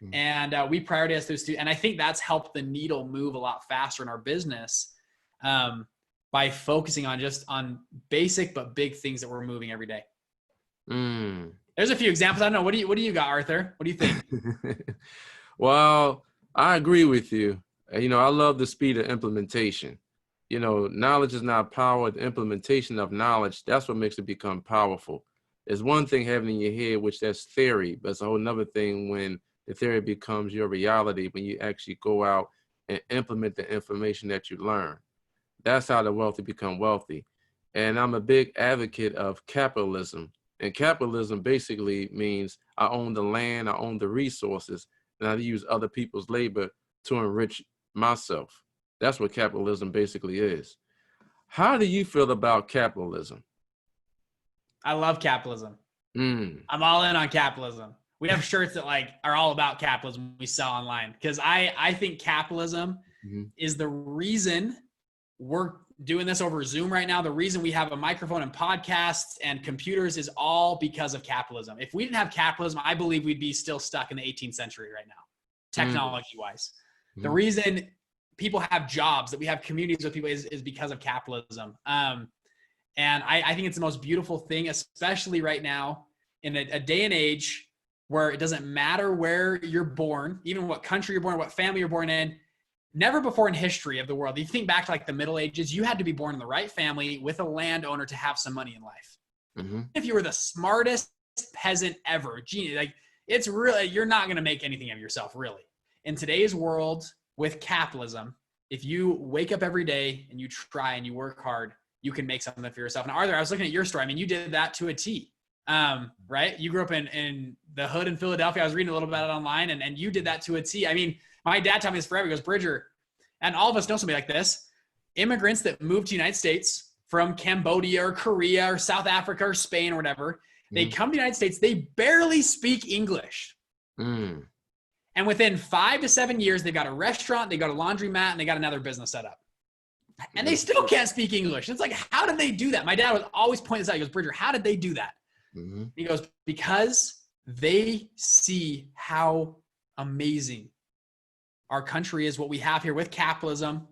Mm-hmm. And we prioritize those 2. And I think that's helped the needle move a lot faster in our business. by focusing on basic but big things that we're moving every day. There's a few examples. I don't know. What do you got, Arthur? What do you think? Well, I agree with you. I love the speed of implementation. Knowledge is not power. The implementation of knowledge, that's what makes it become powerful. There's one thing having in your head, which that's theory, but it's a whole nother thing when the theory becomes your reality, when you actually go out and implement the information that you learn. That's how the wealthy become wealthy. And I'm a big advocate of capitalism. And capitalism basically means I own the land, I own the resources, and I use other people's labor to enrich myself. That's what capitalism basically is. How do you feel about capitalism? I love capitalism. I'm all in on capitalism. We have shirts that are all about capitalism we sell online, because I think capitalism is the reason we're doing this over Zoom right now. The reason we have a microphone and podcasts and computers is all because of capitalism. If we didn't have capitalism, I believe we'd be still stuck in the 18th century right now, technology-wise. The reason people have jobs, that we have communities with people is because of capitalism. And I think it's the most beautiful thing, especially right now in a day and age where it doesn't matter where you're born, even what country you're born, what family you're born in. Never before in history of the world, you think back to the Middle Ages, you had to be born in the right family with a landowner to have some money in life. If you were the smartest peasant ever, genius, it's really, you're not going to make anything of yourself, really. In today's world with capitalism, if you wake up every day and you try and you work hard, you can make something for yourself. And Arthur, I was looking at your story. I mean, you did that to a T, right? You grew up in the hood in Philadelphia. I was reading a little about it online, and you did that to a T. I mean, my dad taught me this forever. He goes, Bridger, and all of us know somebody like this, immigrants that moved to the United States from Cambodia or Korea or South Africa or Spain or whatever, they come to the United States, they barely speak English. And within 5 to 7 years, they've got a restaurant, they got a laundromat, and they got another business set up. And they still can't speak English. It's how did they do that? My dad would always point this out. He goes, Bridger, how did they do that? He goes, because they see how amazing our country is, what we have here with capitalism,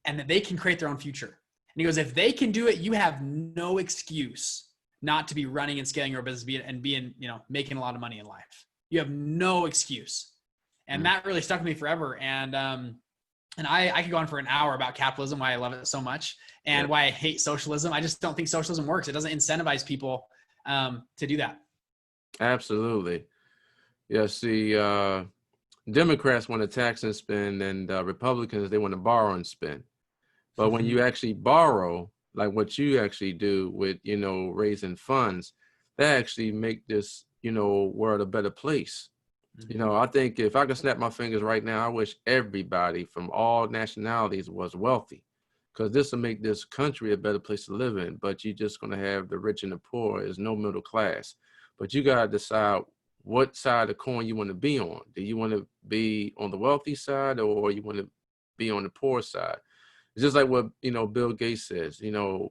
and that they can create their own future. And he goes, if they can do it, you have no excuse not to be running and scaling your business and being, making a lot of money in life. You have no excuse. And that really stuck with me forever. And I could go on for an hour about capitalism, why I love it so much, and why I hate socialism. I just don't think socialism works. It doesn't incentivize people to do that. Absolutely. Yeah, see, Democrats want to tax and spend, and Republicans, they want to borrow and spend. But when you actually borrow, like what you actually do with, raising funds, that actually make this, world a better place. I think if I could snap my fingers right now, I wish everybody from all nationalities was wealthy, because this will make this country a better place to live in. But you're just going to have the rich and the poor. There's no middle class. But you got to decide what side of the coin you want to be on. Do you want to be on the wealthy side, or you want to be on the poor side? It's just like what, Bill Gates says, being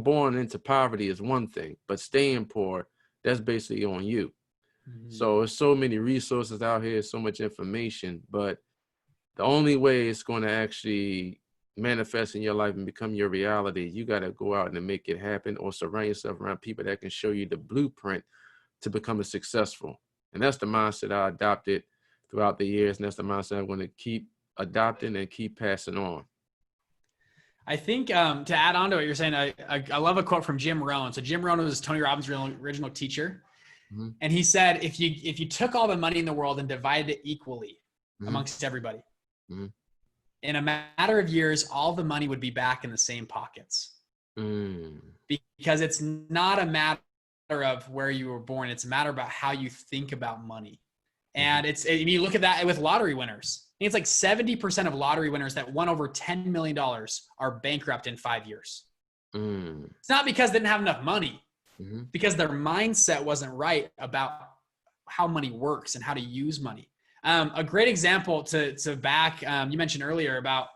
born into poverty is one thing, but staying poor, that's basically on you. So there's so many resources out here, so much information, but the only way it's going to actually manifest in your life and become your reality, you got to go out and make it happen, or surround yourself around people that can show you the blueprint to become successful. And that's the mindset I adopted throughout the years. And that's the mindset I'm going to keep adopting and keep passing on. I think to add on to what you're saying, I love a quote from Jim Rohn. So Jim Rohn was Tony Robbins' original teacher. And he said, if you took all the money in the world and divided it equally amongst everybody, in a matter of years, all the money would be back in the same pockets. Because it's not a matter of where you were born. It's a matter about how you think about money. And and you look at that with lottery winners. I think it's 70% of lottery winners that won over $10 million are bankrupt in 5 years. It's not because they didn't have enough money. Because their mindset wasn't right about how money works and how to use money. A great example to back, you mentioned earlier about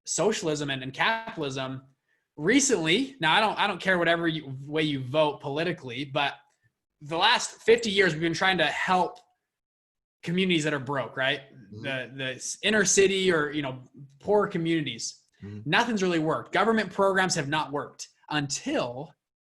socialism and capitalism. Recently, now I don't care whatever way you vote politically, but the last 50 years we've been trying to help communities that are broke, right? The inner city or poor communities. Mhm. Nothing's really worked. Government programs have not worked until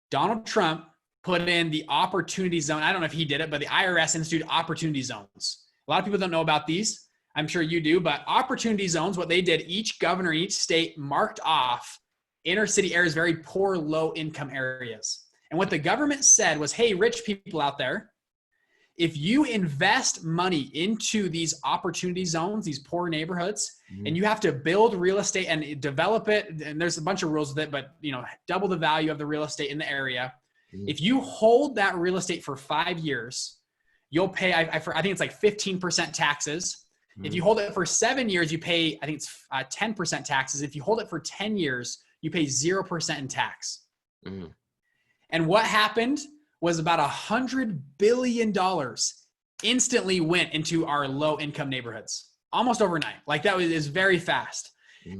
Donald Trump put in the opportunity zone. I don't know if he did it, but the IRS instituted opportunity zones. A lot of people don't know about these. I'm sure you do, but opportunity zones, what they did, each governor, each state marked off inner city areas, very poor, low income areas. And what the government said was, hey, rich people out there, if you invest money into these opportunity zones, these poor neighborhoods, and you have to build real estate and develop it, and there's a bunch of rules with it, but double the value of the real estate in the area. If you hold that real estate for 5 years, you'll pay, I think it's like 15% taxes. If you hold it for 7 years, you pay, I think it's 10% taxes. If you hold it for 10 years, you pay 0% in tax. And what happened was about $100 billion instantly went into our low income neighborhoods, almost overnight. Like that is very fast.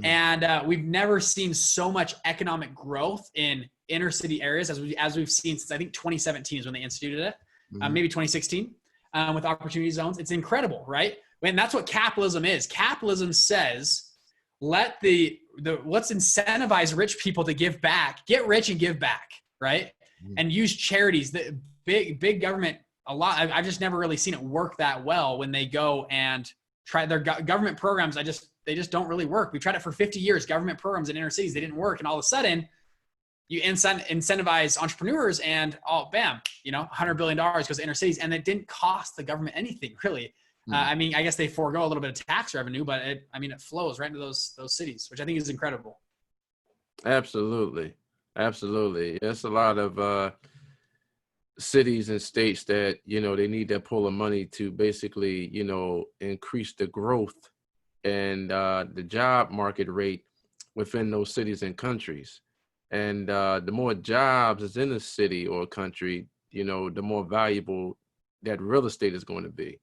And we've never seen so much economic growth in inner city areas as we've seen since I think 2017 is when they instituted it, maybe 2016 with opportunity zones. It's incredible, right? And that's what capitalism is. Capitalism says, let's incentivize rich people to give back, get rich and give back, right? And use charities. The big government, a lot. I've just never really seen it work that well when they go and try their government programs. They just don't really work. We tried it for 50 years, government programs in inner cities. They didn't work. And all of a sudden you incentivize entrepreneurs and bam, $100 billion goes to inner cities. And it didn't cost the government anything really. I mean, I guess they forego a little bit of tax revenue, but it flows right into those cities, which I think is incredible. Absolutely. There's a lot of cities and states that, they need that pool of money to basically, increase the growth and the job market rate within those cities and countries. And the more jobs is in a city or a country, the more valuable that real estate is going to be.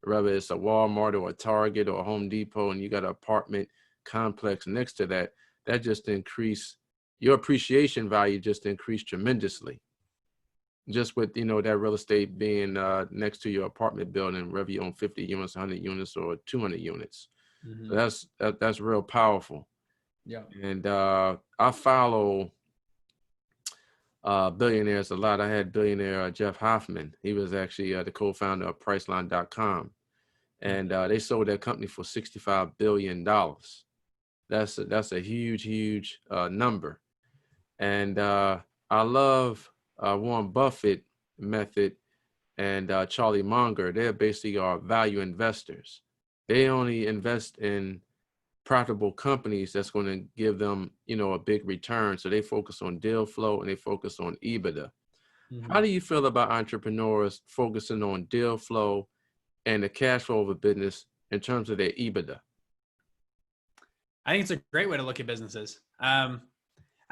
Whether it's a Walmart or a Target or a Home Depot, and you got an apartment complex next to that, that just increase your appreciation value just increased tremendously. Just with, that real estate being next to your apartment building, whether you own 50 units, 100 units, or 200 units. So that's real powerful. Yeah. And I follow billionaires a lot. I had billionaire Jeff Hoffman. He was actually the co-founder of Priceline.com. And they sold their company for $65 billion. That's a huge number. And I love Warren Buffett method and Charlie Munger. They're basically our value investors. They only invest in profitable companies that's going to give them, a big return. So they focus on deal flow and they focus on EBITDA. How do you feel about entrepreneurs focusing on deal flow and the cash flow of a business in terms of their EBITDA? I think it's a great way to look at businesses.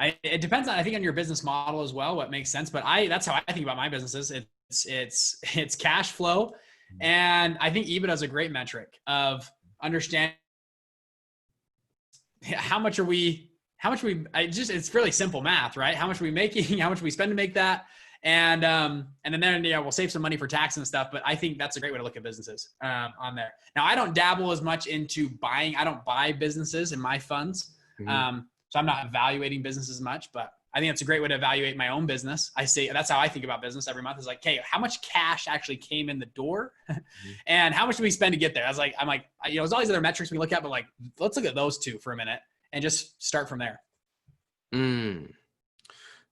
It depends on, I think, on your business model as well, what makes sense. But that's how I think about my businesses. It's cash flow. And I think EBITDA is a great metric of understanding it's fairly simple math, right? How much are we making? How much we spend to make that? And then we'll save some money for tax and stuff. But I think that's a great way to look at businesses on there. Now, I don't dabble as much into buying. I don't buy businesses in my funds. So I'm not evaluating businesses much, but I think it's a great way to evaluate my own business. That's how I think about business every month is like, hey, how much cash actually came in the door and how much do we spend to get there? I'm like, there's all these other metrics we look at, but like, let's look at those two for a minute and just start from there.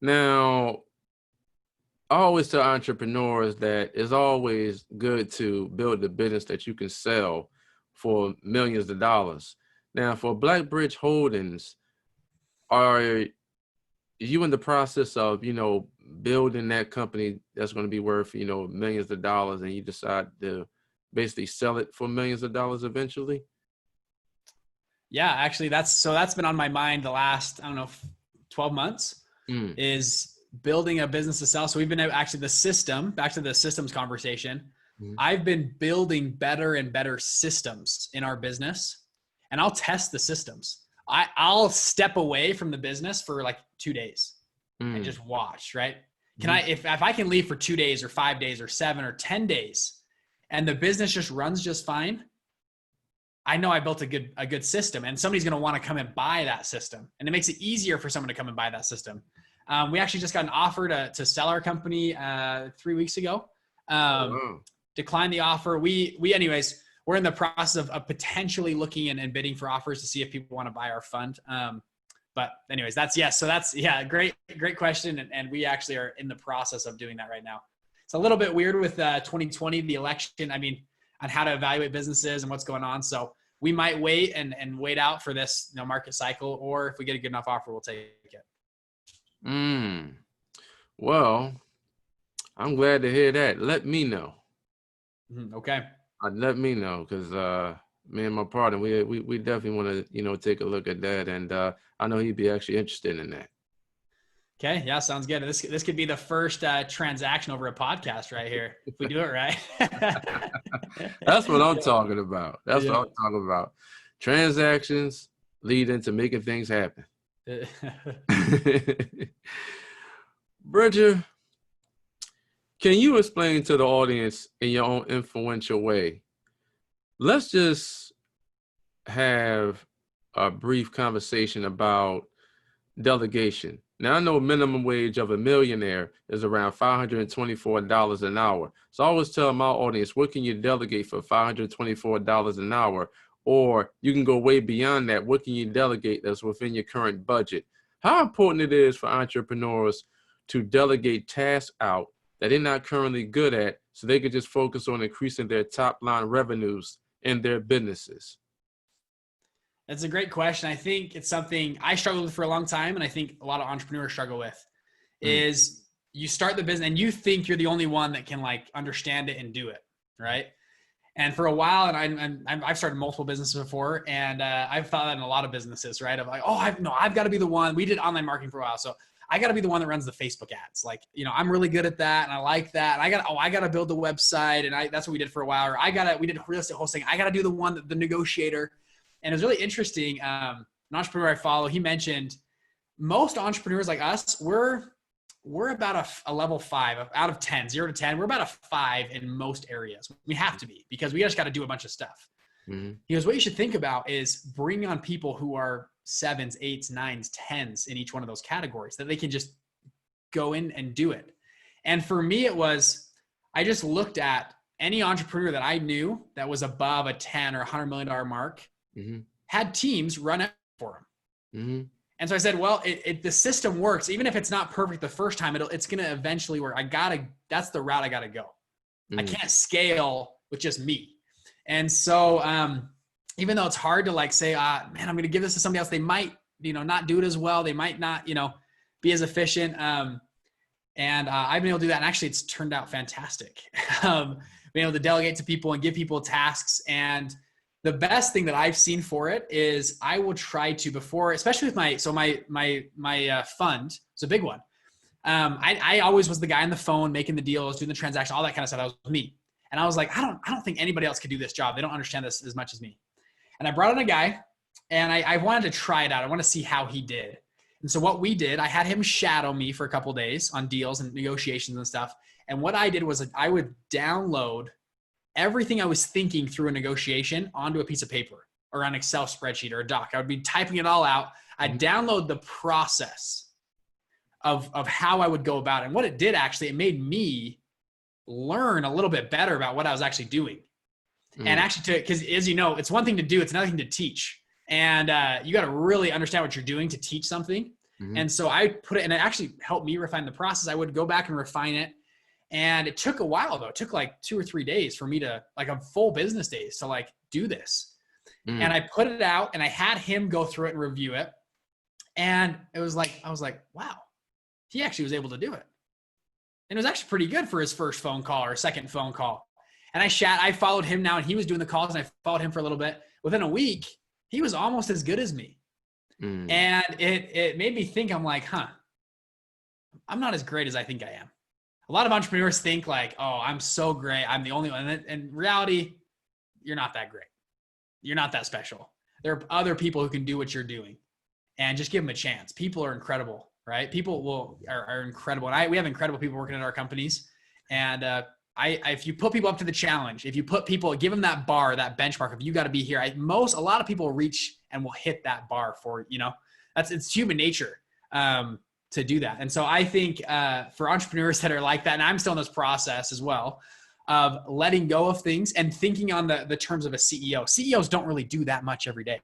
Now, I always tell entrepreneurs that it's always good to build a business that you can sell for millions of dollars. Now, for Black Bridge Holdings, are you in the process of, building that company that's going to be worth, millions of dollars, and you decide to basically sell it for millions of dollars eventually? Yeah, actually that's been on my mind the last, 12 months is building a business to sell. So we've been actually back to the systems conversation. I've been building better and better systems in our business, and I'll test the systems. I'll step away from the business for like 2 days and just watch, right? If I can leave for 2 days or 5 days or 7 or 10 days and the business just runs just fine, I know I built a good system, and somebody's going to want to come and buy that system. And it makes it easier for someone to come and buy that system. We actually just got an offer to sell our company 3 weeks ago. Declined the offer. Anyways, we're in the process of potentially looking and bidding for offers to see if people want to buy our fund. But anyways, great question. And we actually are in the process of doing that right now. It's a little bit weird with 2020, the election, on how to evaluate businesses and what's going on. So we might wait and wait out for this market cycle, or if we get a good enough offer, we'll take it. Well, I'm glad to hear that. Let me know. Okay. Let me know, because me and my partner, we definitely want to take a look at that, and I know he'd be actually interested in that. Okay, yeah, sounds good. This could be the first transaction over a podcast right here if we do it right. That's what I'm talking about. That's what I'm talking about. Transactions lead into making things happen. Bridger, can you explain to the audience in your own influential way? Let's just have a brief conversation about delegation. Now, I know minimum wage of a millionaire is around $524 an hour. So I always tell my audience, what can you delegate for $524 an hour? Or you can go way beyond that. What can you delegate that's within your current budget? How important it is for entrepreneurs to delegate tasks out that they're not currently good at, so they could just focus on increasing their top line revenues in their businesses? That's a great question. I think it's something I struggled with for a long time, and I think a lot of entrepreneurs struggle with, is you start the business and you think you're the only one that can understand it and do it, right? And for a while, and I've started multiple businesses before, and I've thought that in a lot of businesses, right? Of I've got to be the one. We did online marketing for a while, so I got to be the one that runs the Facebook ads. I'm really good at that, and I like that. And I got to build the website, and that's what we did for a while. Or we did real estate wholesaling. I got to do the negotiator. And it was really interesting. An entrepreneur I follow, he mentioned most entrepreneurs like us, we're about a level 5 out of 10, 0 to 10. We're about a 5 in most areas. We have to be, because we just got to do a bunch of stuff. He goes, what you should think about is bringing on people who are 7s, 8s, 9s, 10s in each one of those categories, that they can just go in and do it. And for me, I just looked at any entrepreneur that I knew that was above a 10 or $100 million mark, had teams run it for them. And so I said, well, the system works. Even if it's not perfect the first time, it's going to eventually work. That's the route I got to go. I can't scale with just me. And so even though it's hard to say, man, I'm going to give this to somebody else, they might, not do it as well. They might not, be as efficient. And I've been able to do that. And actually it's turned out fantastic. Being able to delegate to people and give people tasks. And the best thing that I've seen for it is I will try to, before, especially with my fund, it's a big one. I always was the guy on the phone, making the deals, doing the transaction, all that kind of stuff. That was me. And I was like, I don't think anybody else could do this job. They don't understand this as much as me. And I brought in a guy, and I wanted to try it out. I want to see how he did. And so what we did, I had him shadow me for a couple of days on deals and negotiations and stuff. And what I did was I would download everything I was thinking through a negotiation onto a piece of paper or an Excel spreadsheet or a doc. I would be typing it all out. I'd download the process of how I would go about it. And what it did, actually, it made me learn a little bit better about what I was actually doing. And actually, because as you know, it's one thing to do, it's another thing to teach. And you got to really understand what you're doing to teach something. And so I put it, and it actually helped me refine the process. I would go back and refine it. And it took a while, though. It took 2 or 3 days for me to, a full business days to do this. And I put it out, and I had him go through it and review it. And it was I was like, wow, he actually was able to do it. And it was actually pretty good for his first phone call or second phone call. And I followed him now, and he was doing the calls, and I followed him for a little bit. Within a week, he was almost as good as me. And it made me think, I'm like, I'm not as great as I think I am. A lot of entrepreneurs think oh, I'm so great, I'm the only one. And in reality, you're not that great. You're not that special. There are other people who can do what you're doing, and just give them a chance. People are incredible, right? People are incredible. And we have incredible people working at our companies. And I if you put people up to the challenge, if you put people, give them that bar, that benchmark, if you got to be here, a lot of people reach and will hit that bar for, it's human nature to do that. And so I think for entrepreneurs that are like that, and I'm still in this process as well, of letting go of things and thinking on the terms of a CEO. CEOs don't really do that much every day.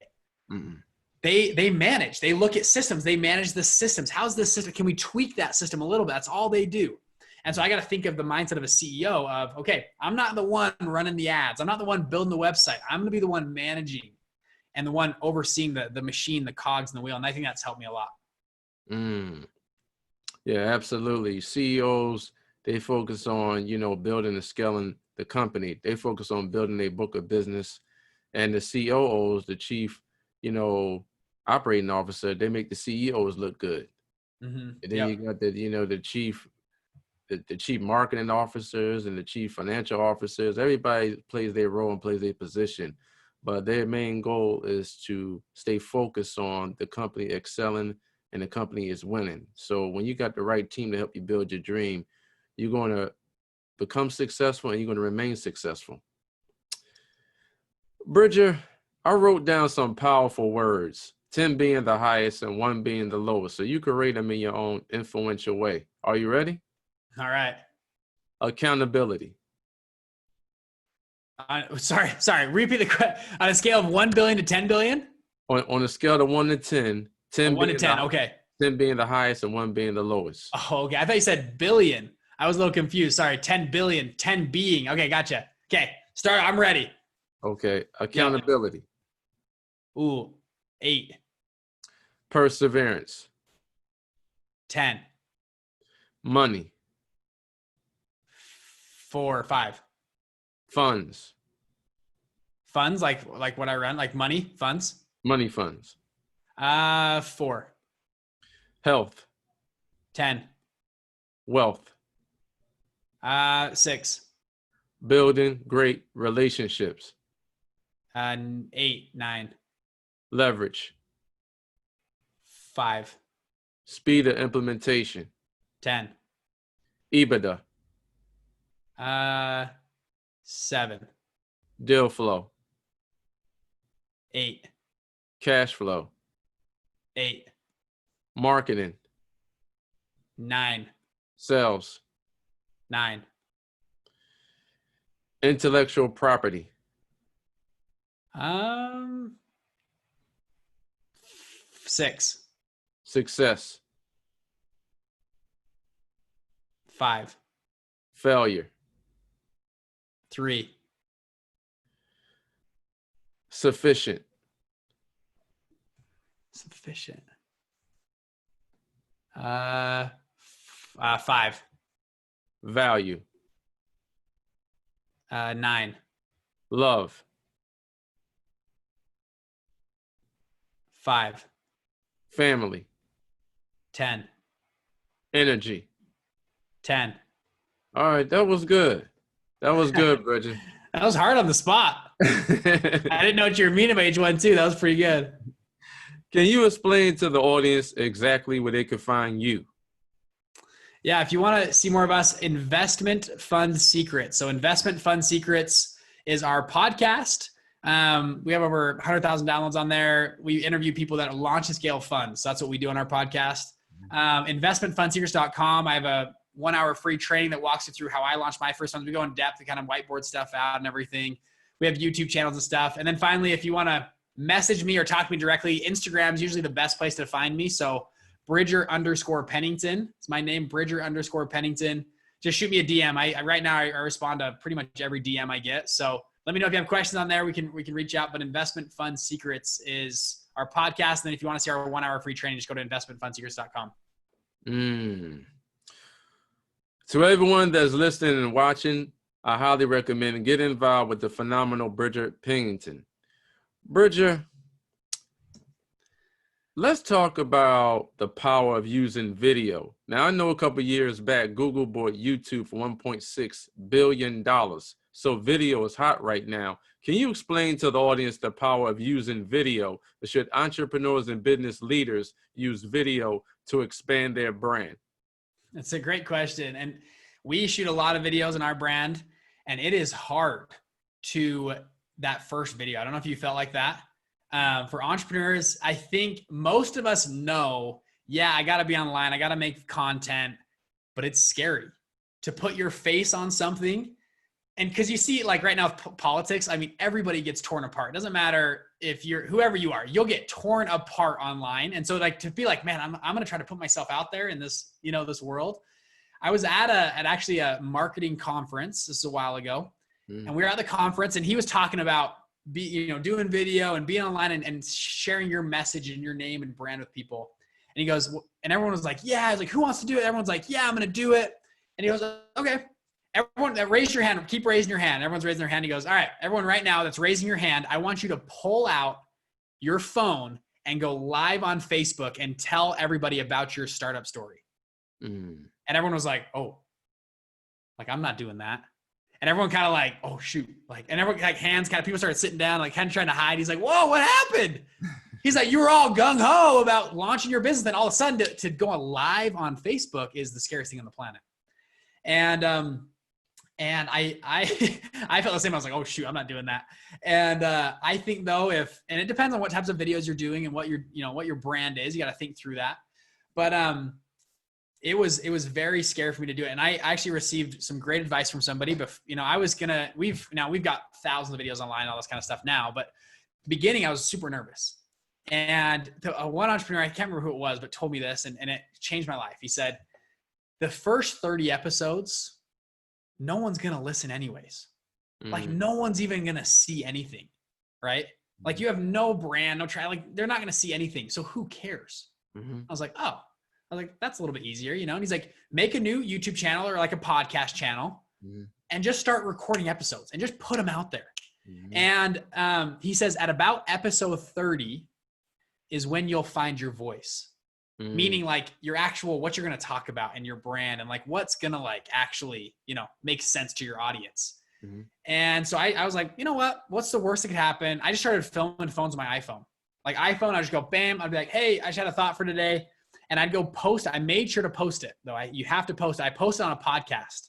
Mm-hmm. They manage, they look at systems, they manage the systems. How's this system? Can we tweak that system a little bit? That's all they do. And so I got to think of the mindset of a CEO of, okay, I'm not the one running the ads. I'm not the one building the website. I'm going to be the one managing and the one overseeing the machine, the cogs and the wheel. And I think that's helped me a lot. Yeah, absolutely. CEOs, they focus on, building and scaling the company. They focus on building a book of business. And the COOs, the chief, operating officer, they make the CEOs look good. Mm-hmm. And then you got the chief, the chief marketing officers and the chief financial officers. Everybody plays their role and plays their position, but their main goal is to stay focused on the company excelling and the company is winning. So when you got the right team to help you build your dream, you're going to become successful and you're going to remain successful. Bridger, I wrote down some powerful words, 10 being the highest and 1 being the lowest. So you can rate them in your own influential way. Are you ready? All right. Accountability. Sorry. Repeat the question. On a scale of 1 billion to 10 billion? On a scale of 1 to 10, 1 to 10. Okay. 10 being the highest and 1 being the lowest. Oh, okay. I thought you said billion. I was a little confused. Sorry. 10 billion, 10 being. Okay. Gotcha. Okay. Start. I'm ready. Okay. Accountability. Yeah. Ooh, 8. Perseverance. 10. Money. 4 or 5. Funds. Funds, like what I run, like money, funds. Money funds. 4. Health. 10. Wealth. 6. Building great relationships. 8, 9. Leverage. 5. Speed of implementation. 10. EBITDA. 7. Deal flow. 8. Cash flow. 8. Marketing. 9. Sales. 9. Intellectual property. 6. Success. 5. Failure. 3. Sufficient. 5. Value. 9. Love. 5. Family. 10. Energy. 10. All right, that was good. That was good, Bridger. That was hard on the spot. I didn't know what you were meaning by each one, too. That was pretty good. Can you explain to the audience exactly where they could find you? Yeah, if you want to see more of us, Investment Fund Secrets. So Investment Fund Secrets is our podcast. We have over 100,000 downloads on there. We interview people that launch and scale funds. So that's what we do on our podcast. Investmentfundsecrets.com. I have a 1-hour free training that walks you through how I launched my first funds. We go in depth to kind of whiteboard stuff out and everything. We have YouTube channels and stuff. And then finally, if you want to message me or talk to me directly, Instagram is usually the best place to find me. So Bridger_Pennington. It's my name, Bridger_Pennington. Just shoot me a DM. Right now I respond to pretty much every DM I get. So let me know if you have questions on there. We can reach out. But Investment Fund Secrets is our podcast. And then if you want to see our 1-hour free training, just go to investmentfundsecrets.com. To everyone that's listening and watching, I highly recommend get involved with the phenomenal Bridger Pennington. Bridger, let's talk about the power of using video. Now, I know a couple of years back, Google bought YouTube for $1.6 billion. So video is hot right now. Can you explain to the audience the power of using video? Should entrepreneurs and business leaders use video to expand their brand? That's a great question. And we shoot a lot of videos in our brand, and it is hard to that first video. I don't know if you felt like that. For entrepreneurs, I think most of us know, yeah, I got to be online. I got to make content, but it's scary to put your face on something. And because you see, like right now, politics, I mean, everybody gets torn apart. It doesn't matter if you're whoever you are, you'll get torn apart online. And so like to be like, man, I'm going to try to put myself out there in this, this world. I was at actually a marketing conference. This is a while ago. And we were at the conference, and he was talking about doing video and being online and sharing your message and your name and brand with people. And he goes, and everyone was like, yeah. I was like, who wants to do it? Everyone's like, yeah, I'm going to do it. And he goes, okay. Everyone that raise your hand, keep raising your hand. Everyone's raising their hand. He goes, all right, everyone right now that's raising your hand, I want you to pull out your phone and go live on Facebook and tell everybody about your startup story. And everyone was like, oh, like, I'm not doing that. And everyone kind of like, oh shoot. Like, and everyone like hands kind of, people started sitting down, like kind of trying to hide. He's like, whoa, what happened? He's like, you were all gung ho about launching your business. Then all of a sudden to go live on Facebook is the scariest thing on the planet. And I felt the same. I was like, oh shoot, I'm not doing that. And I think though, and it depends on what types of videos you're doing and what your brand is, you got to think through that. But it was very scary for me to do it. And I actually received some great advice from somebody, but we've got thousands of videos online, all this kind of stuff now, but the beginning I was super nervous. And one entrepreneur, I can't remember who it was, but told me this, and it changed my life. He said, the first 30 episodes, no one's going to listen anyways. Like no one's even going to see anything, right? Like you have no brand, no try, like they're not going to see anything. So who cares? I was like, that's a little bit easier, And he's like, make a new YouTube channel or like a podcast channel and just start recording episodes and just put them out there. And he says at about episode 30 is when you'll find your voice. Meaning like your actual, what you're going to talk about and your brand and like what's going to like actually, make sense to your audience. And so I was like, you know what's the worst that could happen? I just started filming phones on my iPhone. Like iPhone, I just go, bam. I'd be like, hey, I just had a thought for today. And I'd go post it. I made sure to post it though. You have to post it. I posted on a podcast.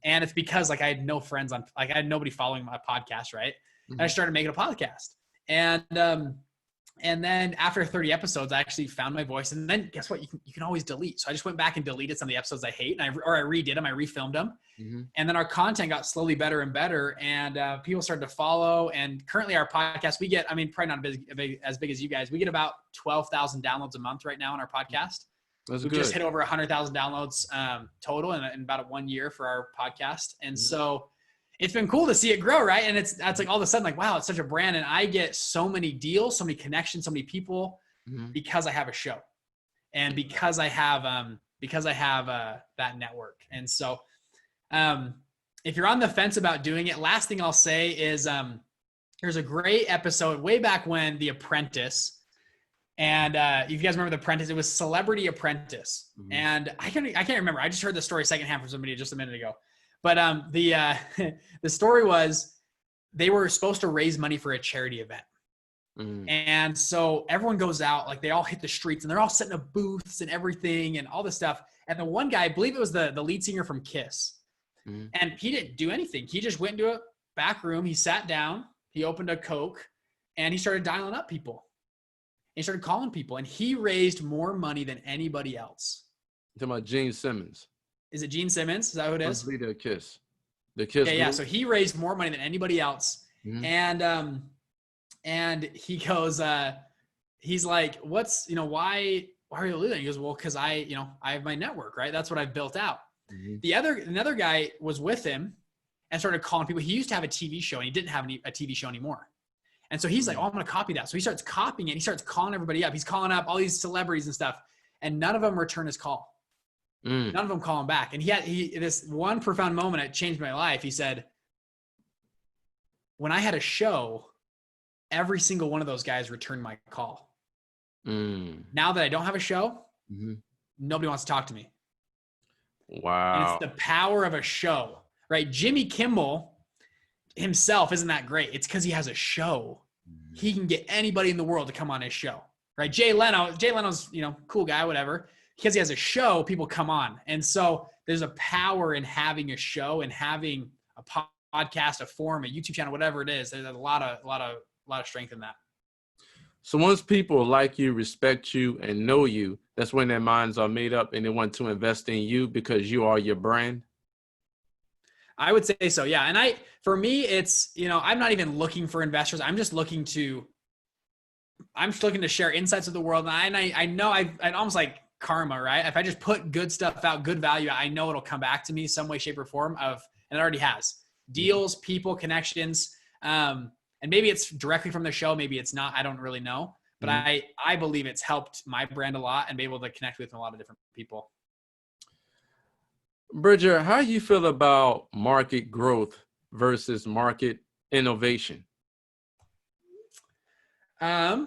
And it's because like I had no friends I had nobody following my podcast. Right. And I started making a podcast and then after 30 episodes, I actually found my voice. And then guess what? You can always delete. So I just went back and deleted some of the episodes I hate, and I redid them. I refilmed them. And then our content got slowly better and better. And people started to follow. And currently our podcast, we get, probably not as big as you guys. We get about 12,000 downloads a month right now on our podcast. That's We've good. just hit over 100,000 downloads total in about 1 year for our podcast. And so it's been cool to see it grow, right? And that's like all of a sudden like, wow, it's such a brand. And I get so many deals, so many connections, so many people because I have a show and because I have that network. And so if you're on the fence about doing it, last thing I'll say is there's a great episode way back when, The Apprentice. And if you guys remember The Apprentice, it was Celebrity Apprentice. And I can't remember. I just heard the story secondhand from somebody just a minute ago. But the story was they were supposed to raise money for a charity event. And so everyone goes out, like they all hit the streets and they're all setting up booths and everything and all this stuff. And the one guy, I believe it was the lead singer from Kiss. And he didn't do anything. He just went into a back room. He sat down, he opened a Coke, and he started dialing up people. He started calling people, and he raised more money than anybody else. You're talking about Gene Simmons. Is it Gene Simmons? Is that who it is? The Kiss. The Kiss. Yeah. So he raised more money than anybody else. And he goes, he's like, what's, why are you doing that? He goes, well, cause I have my network, right? That's what I've built out. Another guy was with him and started calling people. He used to have a TV show and he didn't have a TV show anymore. And so he's like, oh, I'm going to copy that. So he starts copying it. He starts calling everybody up. He's calling up all these celebrities and stuff, and none of them return his call. None of them call him back. And he had this one profound moment. It changed my life. He said, when I had a show, every single one of those guys returned my call. Now that I don't have a show, nobody wants to talk to me. Wow. And it's the power of a show, right? Jimmy Kimmel himself isn't that great. It's because he has a show. He can get anybody in the world to come on his show, right? Jay Leno's, cool guy, whatever. Because he has a show, people come on. And so there's a power in having a show and having a podcast, a forum, a YouTube channel, whatever it is. There's a lot of strength in that. So once people like you, respect you, and know you, that's when their minds are made up and they want to invest in you because you are your brand. I would say so. Yeah. And for me, it's, I'm not even looking for investors. I'm just looking to share insights of the world. And I know I almost like karma, right? If I just put good stuff out, good value, I know it'll come back to me some way, shape, or form and it already has. Deals, people, connections. And maybe it's directly from the show. Maybe it's not. I don't really know. But I believe it's helped my brand a lot and be able to connect with a lot of different people. Bridger, how do you feel about market growth versus market innovation? In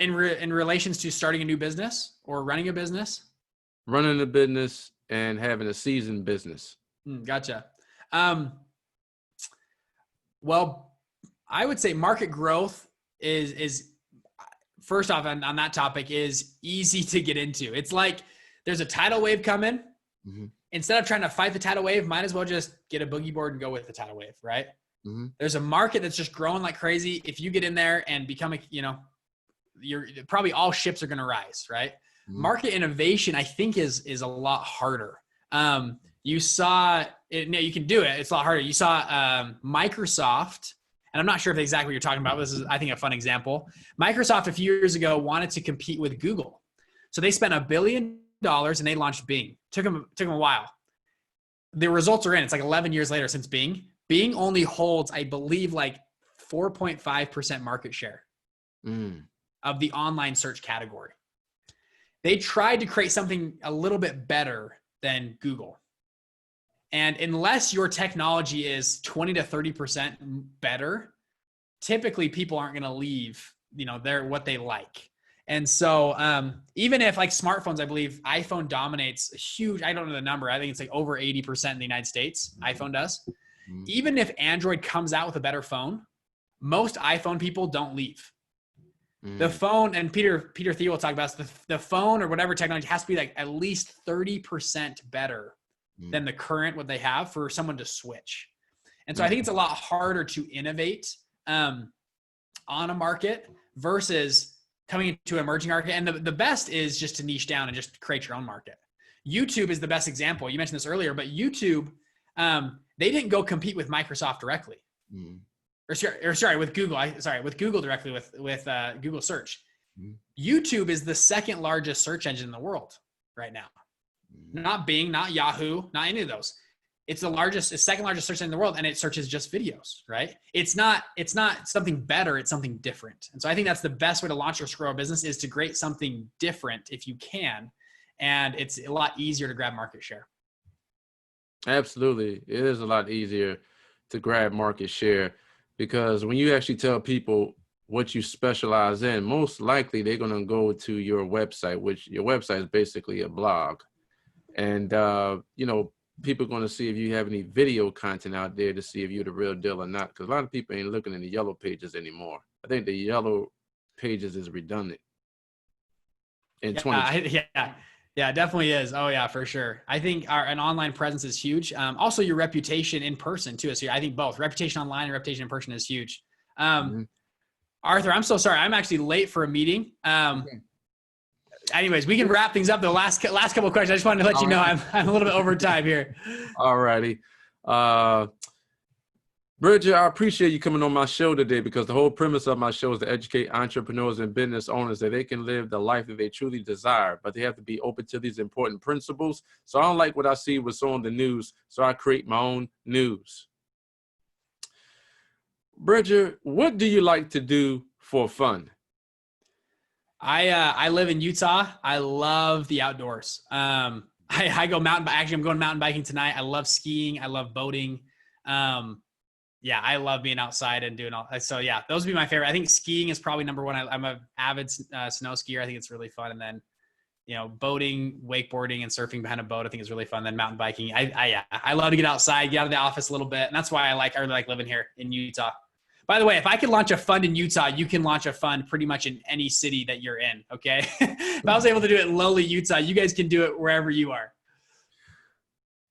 relations to starting a new business or running a business? Running a business and having a seasoned business. Gotcha. Well, I would say market growth is first off on that topic is easy to get into. It's like there's a tidal wave coming. Mm-hmm. Instead of trying to fight the tidal wave, might as well just get a boogie board and go with the tidal wave, right? Mm-hmm. There's a market that's just growing like crazy. If you get in there and become you're probably all ships are going to rise, right? Mm-hmm. Market innovation, I think is a lot harder. You saw it, you can do it. It's a lot harder. You saw Microsoft, and I'm not sure if exactly what you're talking about. This is, I think, a fun example. Microsoft a few years ago wanted to compete with Google. So they spent $1 billion and they launched Bing. Took them a while. The results are in. It's like 11 years later since Bing. Bing only holds, I believe, like 4.5% market share of the online search category. They tried to create something a little bit better than Google. And unless your technology is 20 to 30% better, typically people aren't going to leave, they're what they like. And so even if like smartphones, I believe iPhone dominates a huge, I don't know the number. I think it's like over 80% in the United States. iPhone does. Even if Android comes out with a better phone, most iPhone people don't leave. The phone, and Peter Thiel will talk about this, the phone or whatever technology has to be like at least 30% better than the current what they have for someone to switch. And so I think it's a lot harder to innovate on a market versus coming into an emerging market. And the best is just to niche down and just create your own market. YouTube is the best example. You mentioned this earlier, but YouTube, they didn't go compete with Microsoft directly. With Google. With Google directly with Google search. YouTube is the second largest search engine in the world right now. Not Bing, not Yahoo, not any of those. It's second largest search engine in the world, and it searches just videos, right? It's not something better, it's something different. And so I think that's the best way to launch or grow a business is to create something different if you can. And it's a lot easier to grab market share. Absolutely. It is a lot easier to grab market share because when you actually tell people what you specialize in, most likely they're going to go to your website, which your website is basically a blog. And, people are going to see if you have any video content out there to see if you're the real deal or not. Because a lot of people ain't looking in the yellow pages anymore. I think the yellow pages is redundant. In 2020. Yeah, it definitely is. Oh yeah, for sure. I think an online presence is huge. Also your reputation in person too. So I think both reputation online and reputation in person is huge. Arthur, I'm so sorry. I'm actually late for a meeting. Anyways, we can wrap things up. The last couple of questions. I just wanted to let you know I'm a little bit over time here. All righty. Bridger, I appreciate you coming on my show today because the whole premise of my show is to educate entrepreneurs and business owners that they can live the life that they truly desire, but they have to be open to these important principles. So I don't like what I see what's on the news, so I create my own news. Bridger, what do you like to do for fun? I live in Utah. I love the outdoors. I go mountain biking. Actually, I'm going mountain biking tonight. I love skiing. I love boating. I love being outside and doing all. So yeah, those would be my favorite. I think skiing is probably number one. I'm an avid snow skier. I think it's really fun. And then, boating, wakeboarding, and surfing behind a boat, I think is really fun. Then mountain biking. I love to get outside, get out of the office a little bit. And that's why I really like living here in Utah. By the way, if I could launch a fund in Utah, you can launch a fund pretty much in any city that you're in, okay? If I was able to do it in lowly Utah, you guys can do it wherever you are.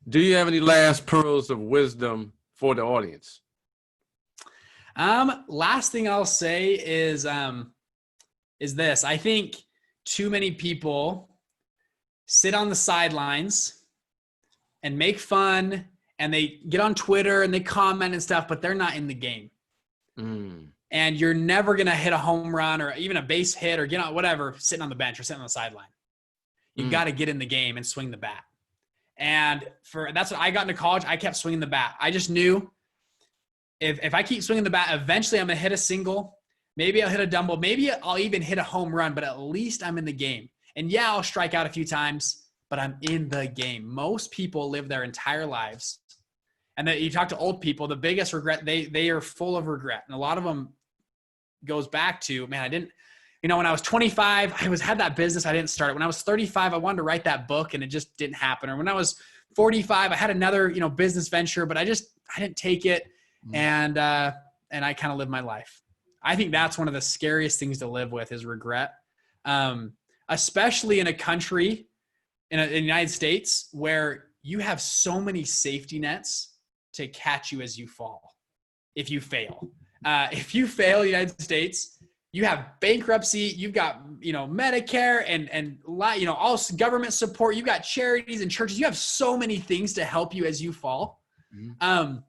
Do you have any last pearls of wisdom for the audience? Last thing I'll say is this. I think too many people sit on the sidelines and make fun, and they get on Twitter and they comment and stuff, but they're not in the game. And you're never going to hit a home run or even a base hit or get on whatever, sitting on the bench or sitting on the sideline. You got to get in the game and swing the bat. And that's what I got into college. I kept swinging the bat. I just knew if I keep swinging the bat, eventually I'm going to hit a single. Maybe I'll hit a double. Maybe I'll even hit a home run, but at least I'm in the game. And yeah, I'll strike out a few times, but I'm in the game. Most people live their entire lives. And then you talk to old people, the biggest regret, they are full of regret. And a lot of them goes back to, man, I didn't, when I was 25, I had that business. I didn't start it. When I was 35, I wanted to write that book and it just didn't happen. Or when I was 45, I had another, business venture, but I didn't take it. And I kind of lived my life. I think that's one of the scariest things to live with is regret. Especially in a country, in the United States, where you have so many safety nets to catch you as you fall. If you fail, United States, you have bankruptcy, you've got, Medicare and all government support. You've got charities and churches. You have so many things to help you as you fall. And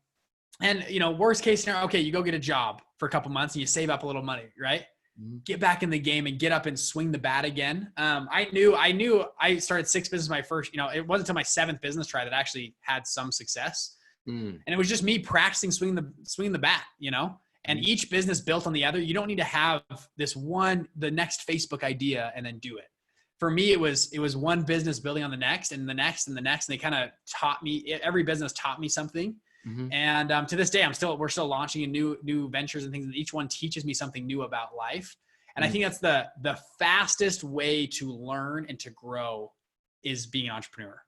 worst case scenario, okay, you go get a job for a couple months and you save up a little money, right? Get back in the game and get up and swing the bat again. I knew I started 6 businesses my first, it wasn't until my 7th business try that actually had some success. And it was just me practicing swinging the bat, and each business built on the other. You don't need to have the next Facebook idea and then do it. For me, it was one business building on the next and the next and the next. And they kind of taught me, every business taught me something. And to this day, we're still launching in new ventures and things. And each one teaches me something new about life. And I think that's the fastest way to learn and to grow is being an entrepreneur.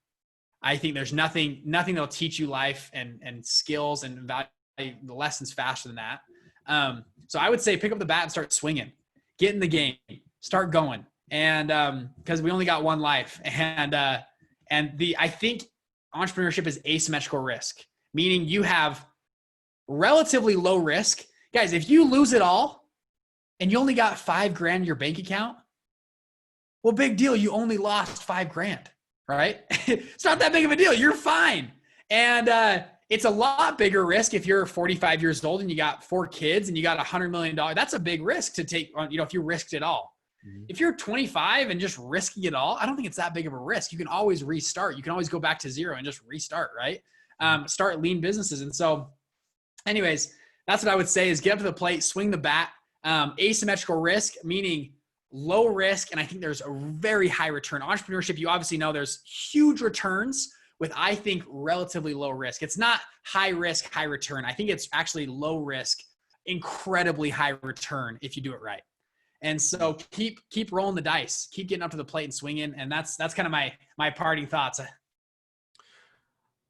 I think there's nothing that'll teach you life and skills and value, the lessons faster than that. So I would say pick up the bat and start swinging, get in the game, start going. And because we only got one life. And I think entrepreneurship is asymmetrical risk, meaning you have relatively low risk. Guys, if you lose it all and you only got $5,000 in your bank account, well, big deal. You only lost $5,000, right? It's not that big of a deal. You're fine. And it's a lot bigger risk if you're 45 years old and you got 4 kids and you got $100 million. That's a big risk to take on, if you risked it all. If you're 25 and just risking it all, I don't think it's that big of a risk. You can always restart. You can always go back to zero and just restart, right? Start lean businesses. And so anyways, that's what I would say is get up to the plate, swing the bat. Asymmetrical risk, meaning low risk. And I think there's a very high return. Entrepreneurship, you obviously know there's huge returns with, I think, relatively low risk. It's not high risk, high return. I think it's actually low risk, incredibly high return if you do it right. And so keep rolling the dice, keep getting up to the plate and swinging. And that's kind of my parting thoughts.